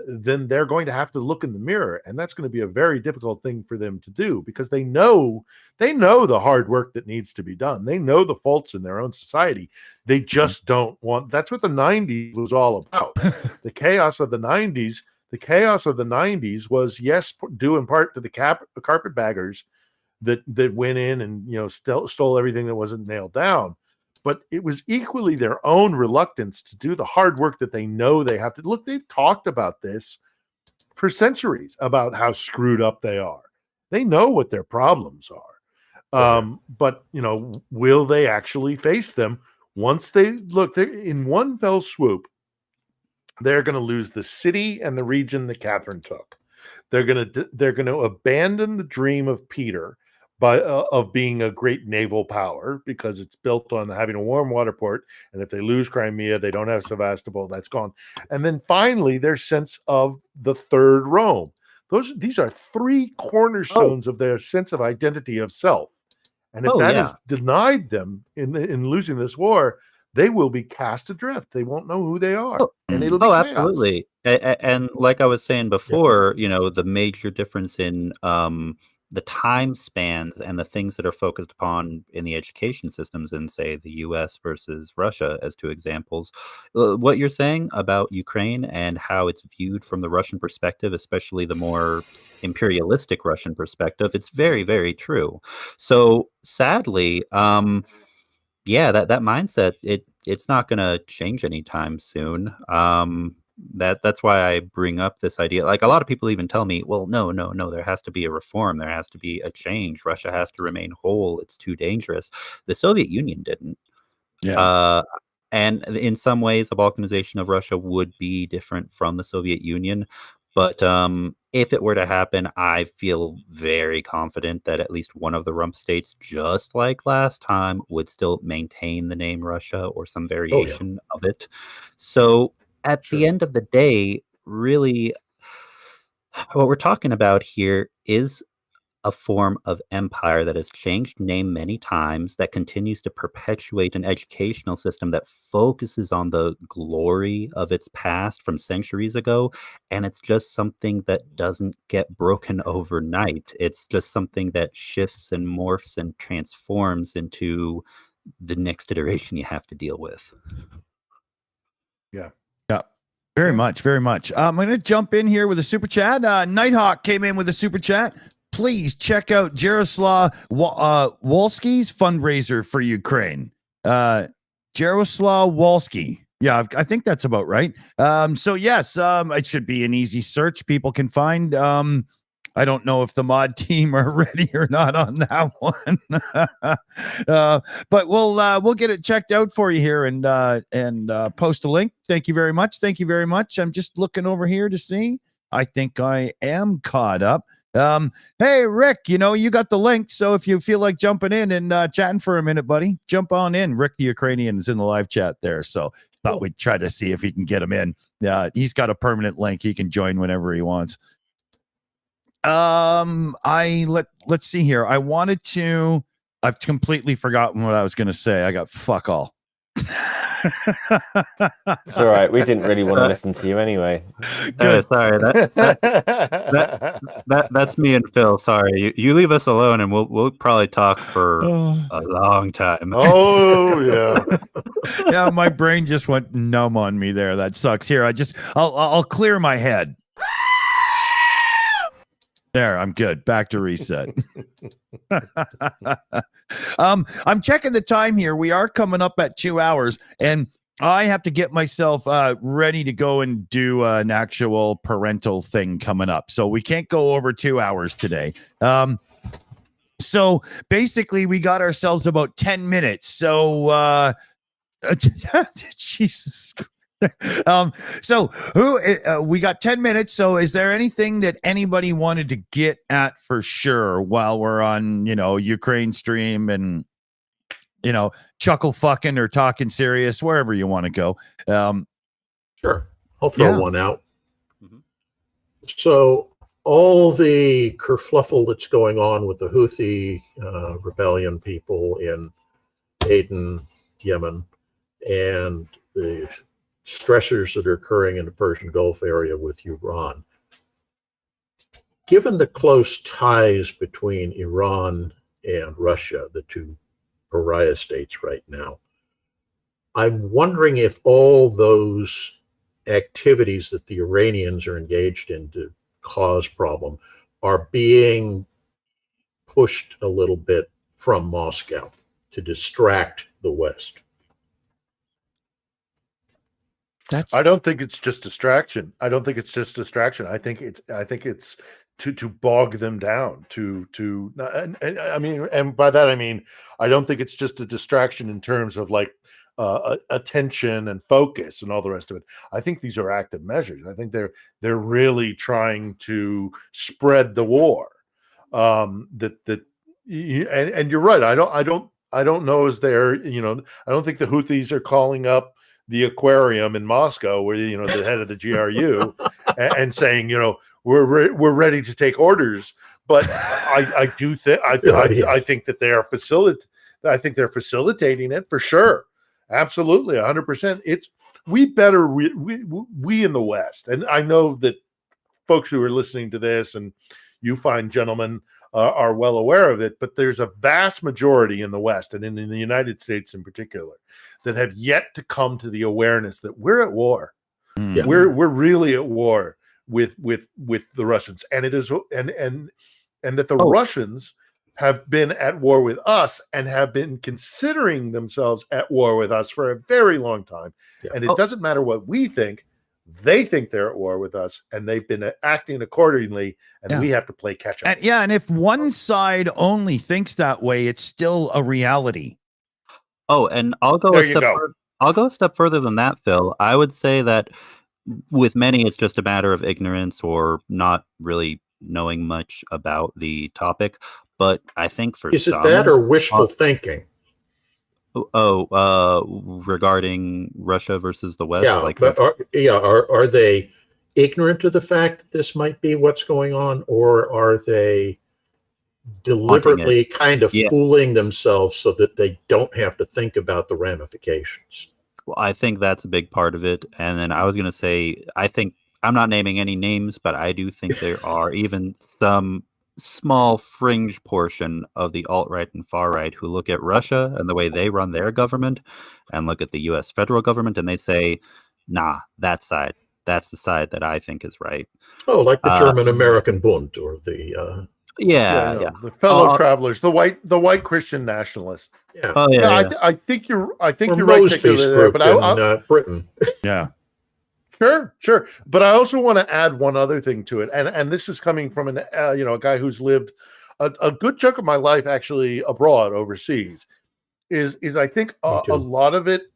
then they're going to have to look in the mirror, and that's going to be a very difficult thing for them to do, because they know the hard work that needs to be done. They know the faults in their own society. They just don't want. That's what the 90s was all about. The chaos of the 90s. The chaos of the 90s was, yes, due in part to the carpetbaggers that went in and stole everything that wasn't nailed down. But it was equally their own reluctance to do the hard work that they know they have to. Look, they've talked about this for centuries, about how screwed up they are. They know what their problems are. But, will they actually face them once they look? In one fell swoop, they're going to lose the city and the region that Catherine took. They're going to abandon the dream of Peter of being a great naval power, because it's built on having a warm water port. And if they lose Crimea, they don't have Sevastopol, that's gone. And then finally, their sense of the third Rome. These are three cornerstones of their sense of identity of self. And if that is denied them in losing this war, they will be cast adrift. They won't know who they are. And it'll be chaos. Absolutely. And like I was saying before, the major difference in the time spans and the things that are focused upon in the education systems in, say, the US versus Russia, as two examples. What you're saying about Ukraine and how it's viewed from the Russian perspective, especially the more imperialistic Russian perspective, it's very, very true. So sadly, that mindset, it's not going to change anytime soon. That's why I bring up this idea. Like, a lot of people even tell me, well, no, there has to be a reform. There has to be a change. Russia has to remain whole. It's too dangerous. The Soviet Union didn't. And in some ways, the balkanization of Russia would be different from the Soviet Union. But if it were to happen, I feel very confident that at least one of the rump states, just like last time, would still maintain the name Russia or some variation of it. So at the end of the day, really, what we're talking about here is a form of empire that has changed name many times, that continues to perpetuate an educational system that focuses on the glory of its past from centuries ago. And it's just something that doesn't get broken overnight. It's just something that shifts and morphs and transforms into the next iteration you have to deal with. Yeah. Yeah. Very much, very much. I'm going to jump in here with a super chat. Nighthawk came in with a super chat. Please check out Jaroslav Wolski's fundraiser for Ukraine. Jaroslav Wolski. Yeah, I think that's about right. So yes, it should be an easy search. People can find. I don't know if the mod team are ready or not on that one, but we'll get it checked out for you here and post a link. Thank you very much. Thank you very much. I'm just looking over here to see. I think I am caught up. Hey Rick, you got the link, so if you feel like jumping in and chatting for a minute, buddy, jump on in. Rick the Ukrainian is in the live chat there, so thought we'd try to see if he can get him in. He's got a permanent link. He can join whenever he wants. Let's see here. I've completely forgotten what I was going to say. I got fuck all. It's all right. We didn't really want to listen to you anyway. Sorry, that's me and Phil. Sorry, you leave us alone, and we'll probably talk for a long time. Oh yeah, yeah. My brain just went numb on me there. That sucks. Here, I'll clear my head. There, I'm good. Back to reset. I'm checking the time here. We are coming up at 2 hours, and I have to get myself ready to go and do an actual parental thing coming up. So we can't go over 2 hours today. So basically, we got ourselves about 10 minutes. So, Jesus Christ. So we got 10 minutes. So is there anything that anybody wanted to get at for sure while we're on, Ukraine stream and, chuckle fucking or talking serious, wherever you want to go? Sure. I'll throw one out. Mm-hmm. So all the kerfluffle that's going on with the Houthi rebellion people in Aden, Yemen, and the stressors that are occurring in the Persian Gulf area with Iran. Given the close ties between Iran and Russia, the two pariah states right now, I'm wondering if all those activities that the Iranians are engaged in to cause problem are being pushed a little bit from Moscow to distract the West. I don't think it's just distraction. I think it's to bog them down, and by that I mean I don't think it's just a distraction in terms of like attention and focus and all the rest of it. I think these are active measures. I think they're really trying to spread the war. And you're right. I don't know is there, I don't think the Houthis are calling up the aquarium in Moscow where, the head of the GRU and saying, we're ready to take orders. But I do think, I think that they are facilitating it for sure. Absolutely. 100%. We in the West. And I know that folks who are listening to this and you fine gentlemen are well aware of it, but there's a vast majority in the West and in the United States in particular that have yet to come to the awareness that we're at war. Yeah. We're really at war with the Russians, and it is and that the Russians have been at war with us and have been considering themselves at war with us for a very long time. Yeah. And it doesn't matter what we think. They think they're at war with us, and they've been acting accordingly, and we have to play catch up. And if one side only thinks that way, it's still a reality. Oh, and I'll go a step further than that, Phil. I would say that with many, it's just a matter of ignorance or not really knowing much about the topic. But I think for is it that or wishful thinking? Regarding Russia versus the West, are they ignorant of the fact that this might be what's going on, or are they deliberately kind of Yeah. fooling themselves so that they don't have to think about the ramifications. Well, I think that's a big part of it. And then I was going to say, I think I'm not naming any names, but I do think there are even some small fringe portion of the alt-right and far-right who look at Russia and the way they run their government and look at the US federal government and they say, nah, that's the side that I think is right. Oh, like the German-American Bund or the... Yeah. The fellow travelers, the white Christian nationalists. Yeah. Oh, yeah. I think you're right, Mosby's particularly there, group but in Britain. Yeah. Sure. But I also want to add one other thing to it, and this is coming from a guy who's lived a good chunk of my life actually abroad, overseas. Is I think a lot of it.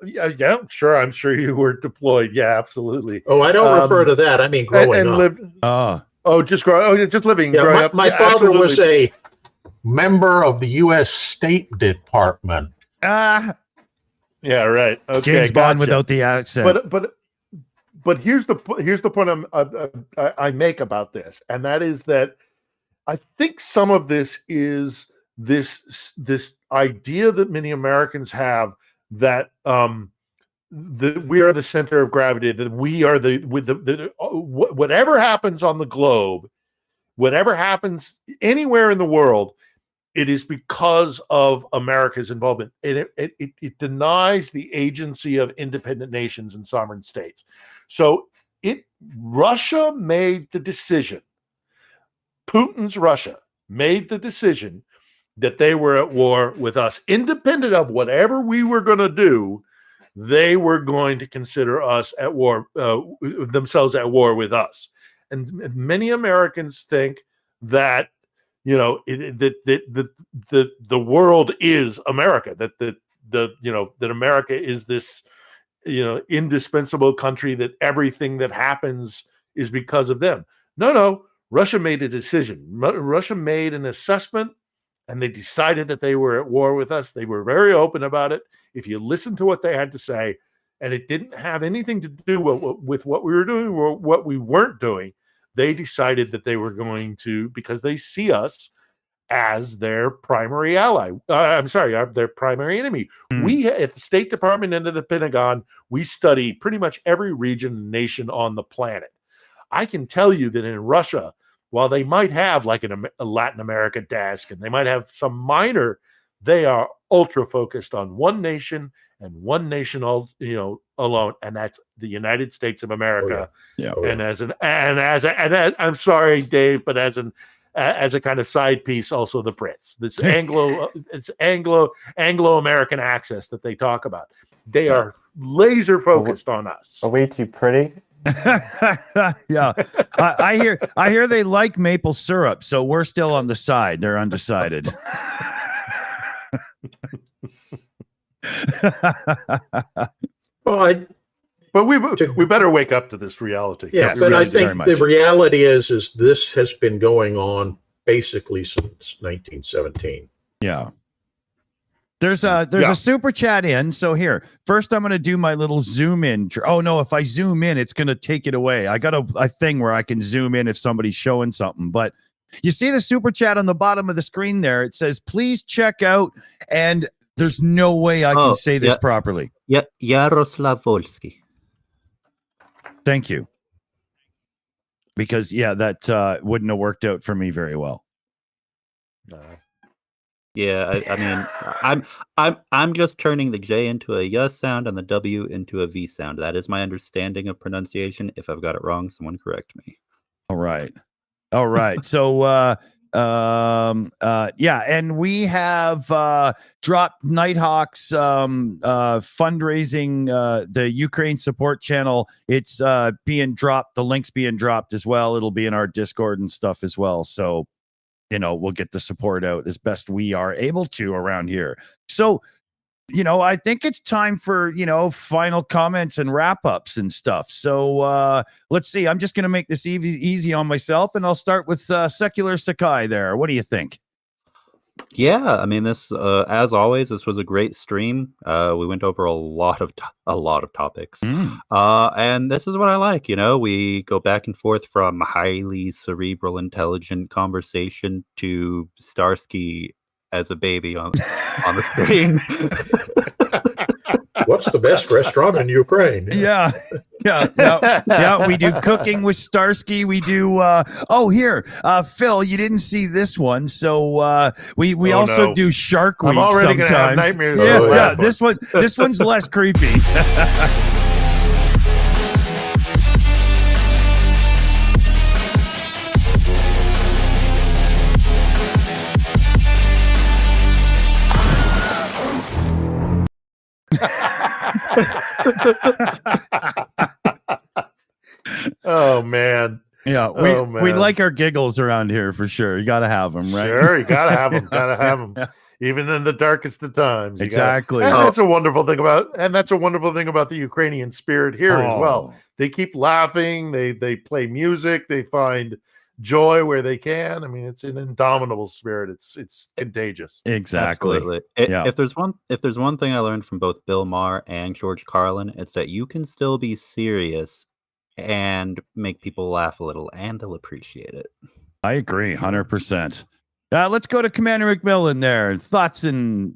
Yeah, sure. I'm sure you were deployed. Yeah, absolutely. Oh, I don't refer to that. I mean, growing up. Just living. Yeah, growing up. My father was a member of the U.S. State Department. Yeah, right. Okay, James Bond without the accent. But here's the point I make about this, and that is that I think some of this is this idea that many Americans have that we are the center of gravity, that we are whatever happens on the globe, whatever happens anywhere in the world, it is because of America's involvement. It denies the agency of independent nations and sovereign states. So Russia made the decision, Putin's Russia made the decision that they were at war with us. Independent of whatever we were going to do, they were going to consider us at war, themselves at war with us. And many Americans think that that the world is America, that America is this indispensable country, that everything that happens is because of them. No, Russia made a decision. Russia made an assessment, and they decided that they were at war with us. They were very open about it. If you listen to what they had to say, and it didn't have anything to do with what we were doing or what we weren't doing, they decided that they were going to, because they see us as their primary ally. Their primary enemy. We at the State Department and the Pentagon, we study pretty much every region and nation on the planet. I can tell you that in Russia, while they might have like a Latin America desk and they might have some minor, they are ultra focused on one nation and one nation alone, and that's the United States of America. And I'm sorry, Dave, but as a kind of side piece, also the Brits. This Anglo-American access that they talk about. They are laser focused on us. Are we too pretty? Yeah, I hear they like maple syrup, so we're still on the side. They're undecided. But we better wake up to this reality. Yeah, but I think the reality is this has been going on basically since 1917. Yeah. There's a super chat in. So here, first I'm going to do my little zoom in. Oh no, if I zoom in, it's going to take it away. I got a thing where I can zoom in if somebody's showing something. But you see the super chat on the bottom of the screen there. It says, please check out. And there's no way I can say this properly. Yeah, Yaroslav Volsky. Thank you. Because that wouldn't have worked out for me very well. Yeah, I mean, I'm just turning the J into a Y sound and the W into a V sound. That is my understanding of pronunciation. If I've got it wrong, someone correct me. All right. So, and we have dropped Nighthawk's fundraising, the Ukraine support channel. It's being dropped. The link's being dropped as well. It'll be in our Discord and stuff as well. So, we'll get the support out as best we are able to around here. So, I think it's time for, final comments and wrap ups and stuff. So let's see. I'm just going to make this easy on myself, and I'll start with Secular Sakai there. What do you think? Yeah, I mean, this as always, this was a great stream. We went over a lot of topics, and this is what I like. We go back and forth from highly cerebral, intelligent conversation to Starsky as a baby on the screen. What's the best restaurant in Ukraine? Yeah. We do cooking with Starsky. We do. Here, Phil, you didn't see this one, so we also do Shark Week. I'm already sometimes. gonna have nightmares. Yeah. This one's less creepy. Oh man. Yeah, we like our giggles around here for sure. You got to have them, right? Sure, you gotta have them. Gotta have them. Even in the darkest of times. Exactly. And that's a wonderful thing about the Ukrainian spirit here as well. They keep laughing. They play music. They find joy where they can. I mean, it's an indomitable spirit. It's contagious. Exactly. Absolutely. If there's one thing I learned from both Bill Maher and George Carlin, it's that you can still be serious and make people laugh a little, and they'll appreciate it. I agree, 100%. Let's go to Commander McMillan there. Thoughts and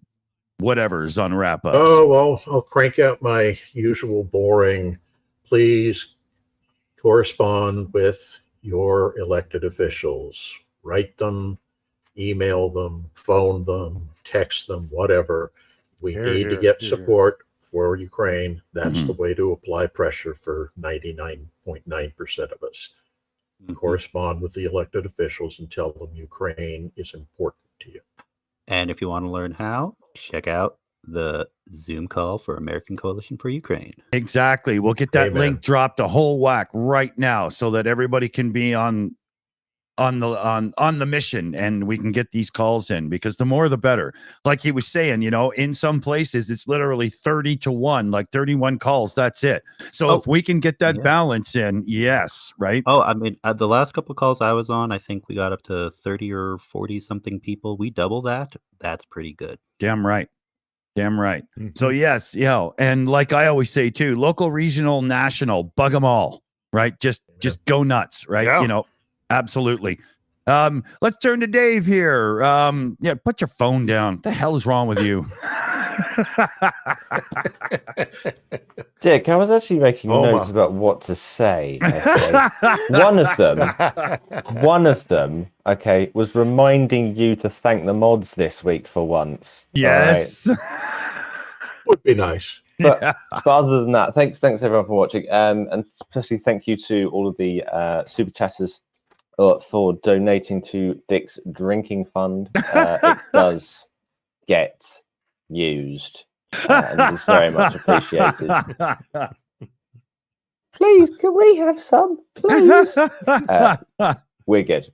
whatevers on wrap-ups. Oh, well, I'll crank out my usual boring. Please correspond with your elected officials. Write them, email them, phone them, text them, whatever. We need to get support for Ukraine. That's the way to apply pressure for 99.9% of us. Correspond with the elected officials and tell them Ukraine is important to you. And if you want to learn how, check out the Zoom call for American Coalition for Ukraine. Exactly. We'll get that link dropped a whole whack right now so that everybody can be on the mission and we can get these calls in, because the more the better. Like he was saying, in some places it's literally 30-1, like 31 calls, that's it. So if we can get that balance in, yes, right? I mean, the last couple of calls I was on, I think we got up to 30 or 40 something people. We double that. That's pretty good. Damn right. So yes, and like I always say too, local, regional, national, bug them all, right? Just go nuts, right? Absolutely. Let's turn to Dave here. Put your phone down. What the hell is wrong with you? Dick, I was actually making notes about what to say. Okay? One of them, okay, was reminding you to thank the mods this week for once. Yes. Right? Would be nice. But other than that, thanks everyone for watching. And especially thank you to all of the super chatters for donating to Dick's drinking fund. It does get used, and it is very much appreciated. Please, can we have some? Please. We're good.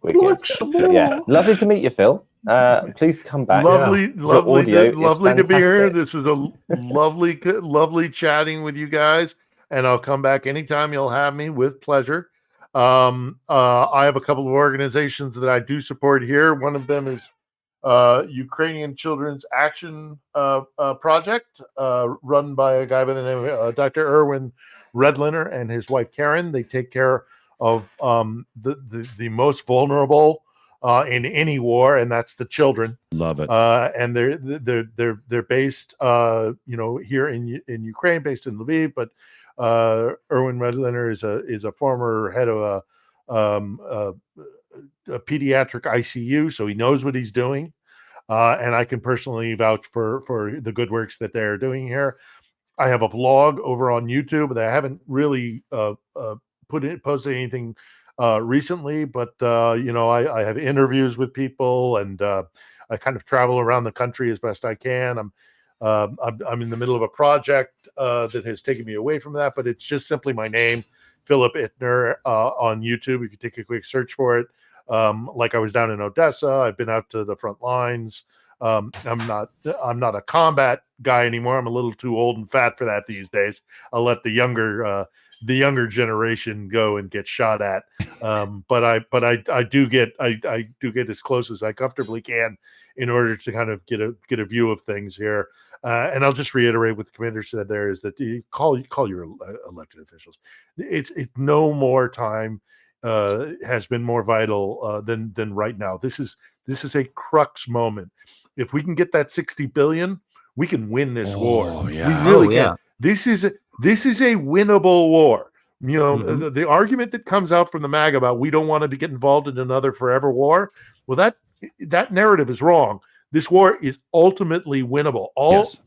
Yeah, lovely to meet you, Phil. Please come back. Lovely to be here. This was a lovely chatting with you guys, and I'll come back anytime you'll have me, with pleasure. I have a couple of organizations that I do support here. One of them is Ukrainian Children's Action Project, run by a guy by the name of Dr. Erwin Redliner and his wife Karen. They take care of the most vulnerable in any war, and that's the children. Love it. And they're based here in Ukraine, based in Lviv, but Erwin Redliner is a former head of a pediatric ICU, so he knows what he's doing, and I can personally vouch for the good works that they're doing here. I have a vlog over on YouTube that I haven't really posted anything recently, but I have interviews with people, and I kind of travel around the country as best I can. I'm in the middle of a project that has taken me away from that, but it's just simply my name, Philip Ittner, on YouTube. If you take a quick search for it, like I was down in Odessa, I've been out to the front lines. I'm not a combat guy anymore. I'm a little too old and fat for that these days. I'll let the younger generation go and get shot at. But I do get as close as I comfortably can in order to kind of get a view of things here. And I'll just reiterate what the commander said there is that you call your elected officials. It's no more time has been more vital than right now. This is a crux moment. If we can get that 60 billion, we can win this war. Yeah. We really can. This is a winnable war. You know, the argument that comes out from the MAG about we don't want to get involved in another forever war, well, that narrative is wrong. This war is ultimately winnable.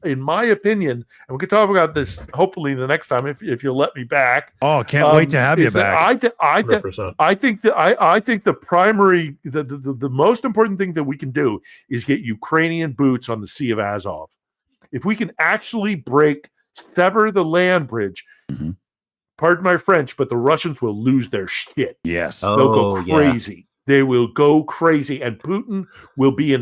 In my opinion, and we can talk about this hopefully the next time if you'll let me back. Oh, can't wait to have you back. I think the primary, the most important thing that we can do is get Ukrainian boots on the Sea of Azov. If we can actually sever the land bridge, pardon my French, but the Russians will lose their shit. Yes. They'll go crazy. Yeah. They will go crazy, and Putin will be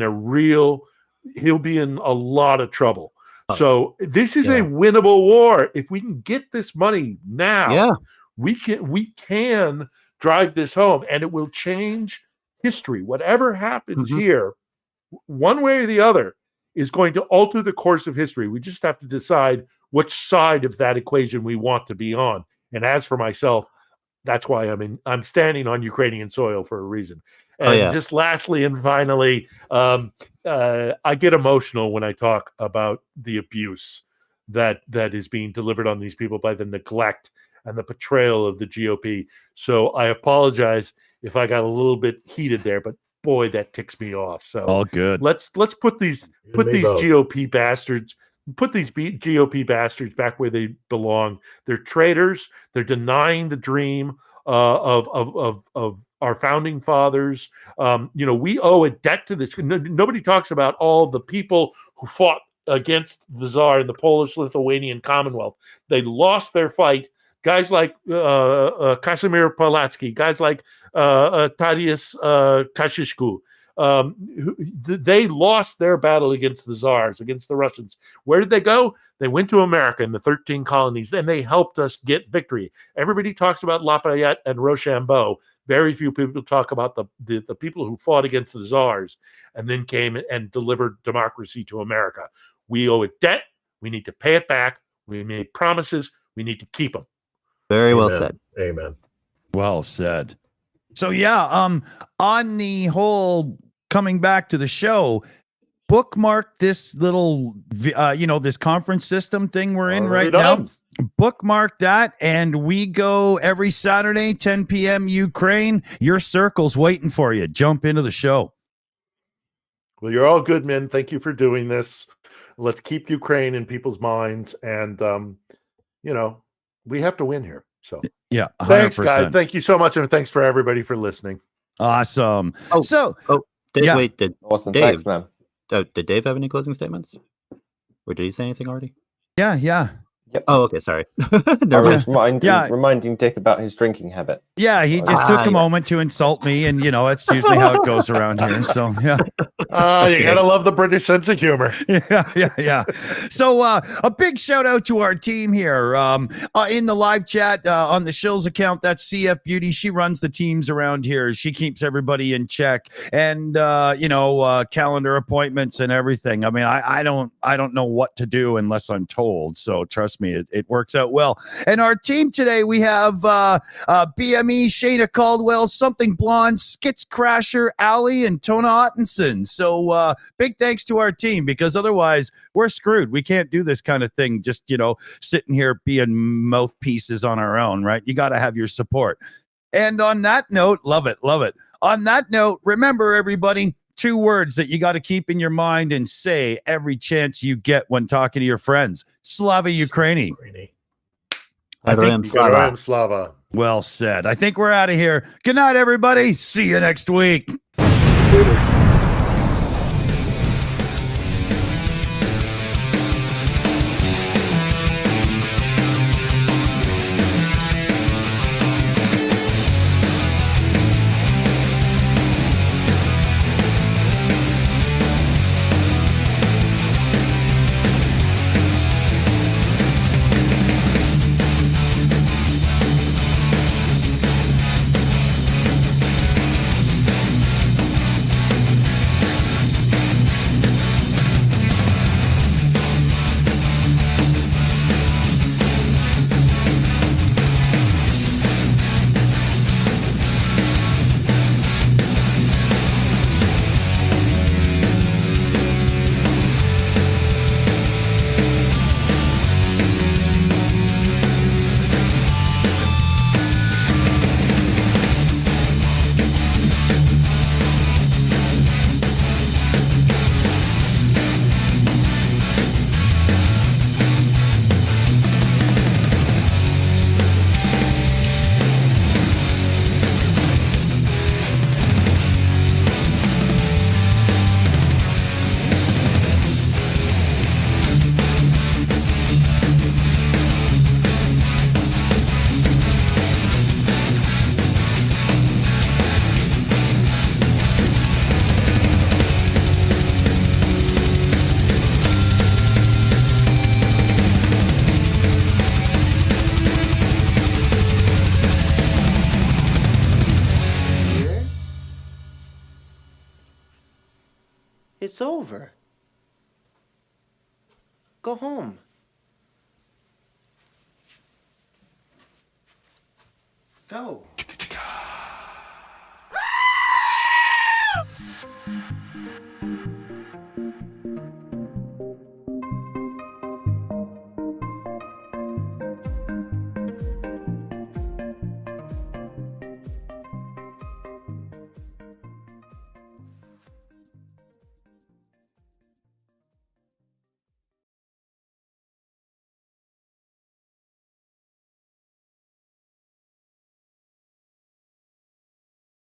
he'll be in a lot of trouble. So this is a winnable war. If we can get this money now, we can drive this home, and it will change history. Whatever happens here, one way or the other, is going to alter the course of history. We just have to decide which side of that equation we want to be on. And as for myself, that's why I'm standing on Ukrainian soil for a reason. And just lastly and finally, I get emotional when I talk about the abuse that is being delivered on these people by the neglect and the betrayal of the GOP. So I apologize if I got a little bit heated there, but boy, that ticks me off. So all good. Let's put these GOP bastards. Put these GOP bastards back where they belong. They're traitors. They're denying the dream of our founding fathers. We owe a debt to this. Nobody talks about all the people who fought against the Tsar in the Polish-Lithuanian Commonwealth. They lost their fight. Guys like Casimir Polatsky, guys like Tadeusz Kościuszko. They lost their battle against the Tsars, against the Russians. Where did they go? They went to America in the 13 colonies, and they helped us get victory. Everybody talks about Lafayette and Rochambeau. Very few people talk about the people who fought against the Tsars and then came and delivered democracy to America. We owe a debt. We need to pay it back. We made promises. We need to keep them. Very well said. Amen. Well said. So on the whole coming back to the show, bookmark this little this conference system thing we're in right now. Bookmark that, and we go every Saturday, 10 p.m. Ukraine. Your circle's waiting for you. Jump into the show. Well, you're all good men. Thank you for doing this. Let's keep Ukraine in people's minds, and we have to win here. So yeah, 100%. Thanks, guys. Thank you so much, and thanks for everybody for listening. Awesome. Wait, did awesome. Dave? Thanks, man. Did Dave have any closing statements, or did he say anything already? Yeah. Yep. Oh, okay. Sorry. I was reminding Dick about his drinking habit. Yeah, he just took a moment to insult me, and it's usually how it goes around here. So yeah. You gotta love the British sense of humor. Yeah. So a big shout out to our team here in the live chat on the Shills account. That's CF Beauty. She runs the teams around here. She keeps everybody in check, and calendar appointments and everything. I mean, I don't know what to do unless I'm told. So trust me, it works out well. And our team today, we have BME, Shayna Caldwell, Something Blonde, Skits Crasher, Allie, and Tona Ottenson. So big thanks to our team, because otherwise we're screwed. We can't do this kind of thing just, sitting here being mouthpieces on our own, right? You got to have your support. And on that note, love it. On that note, remember, everybody, 2 words that you got to keep in your mind and say every chance you get when talking to your friends. Slava Ukraini. Slava. Well said. I think we're out of here. Good night, everybody. See you next week. It's over. Go home. Go.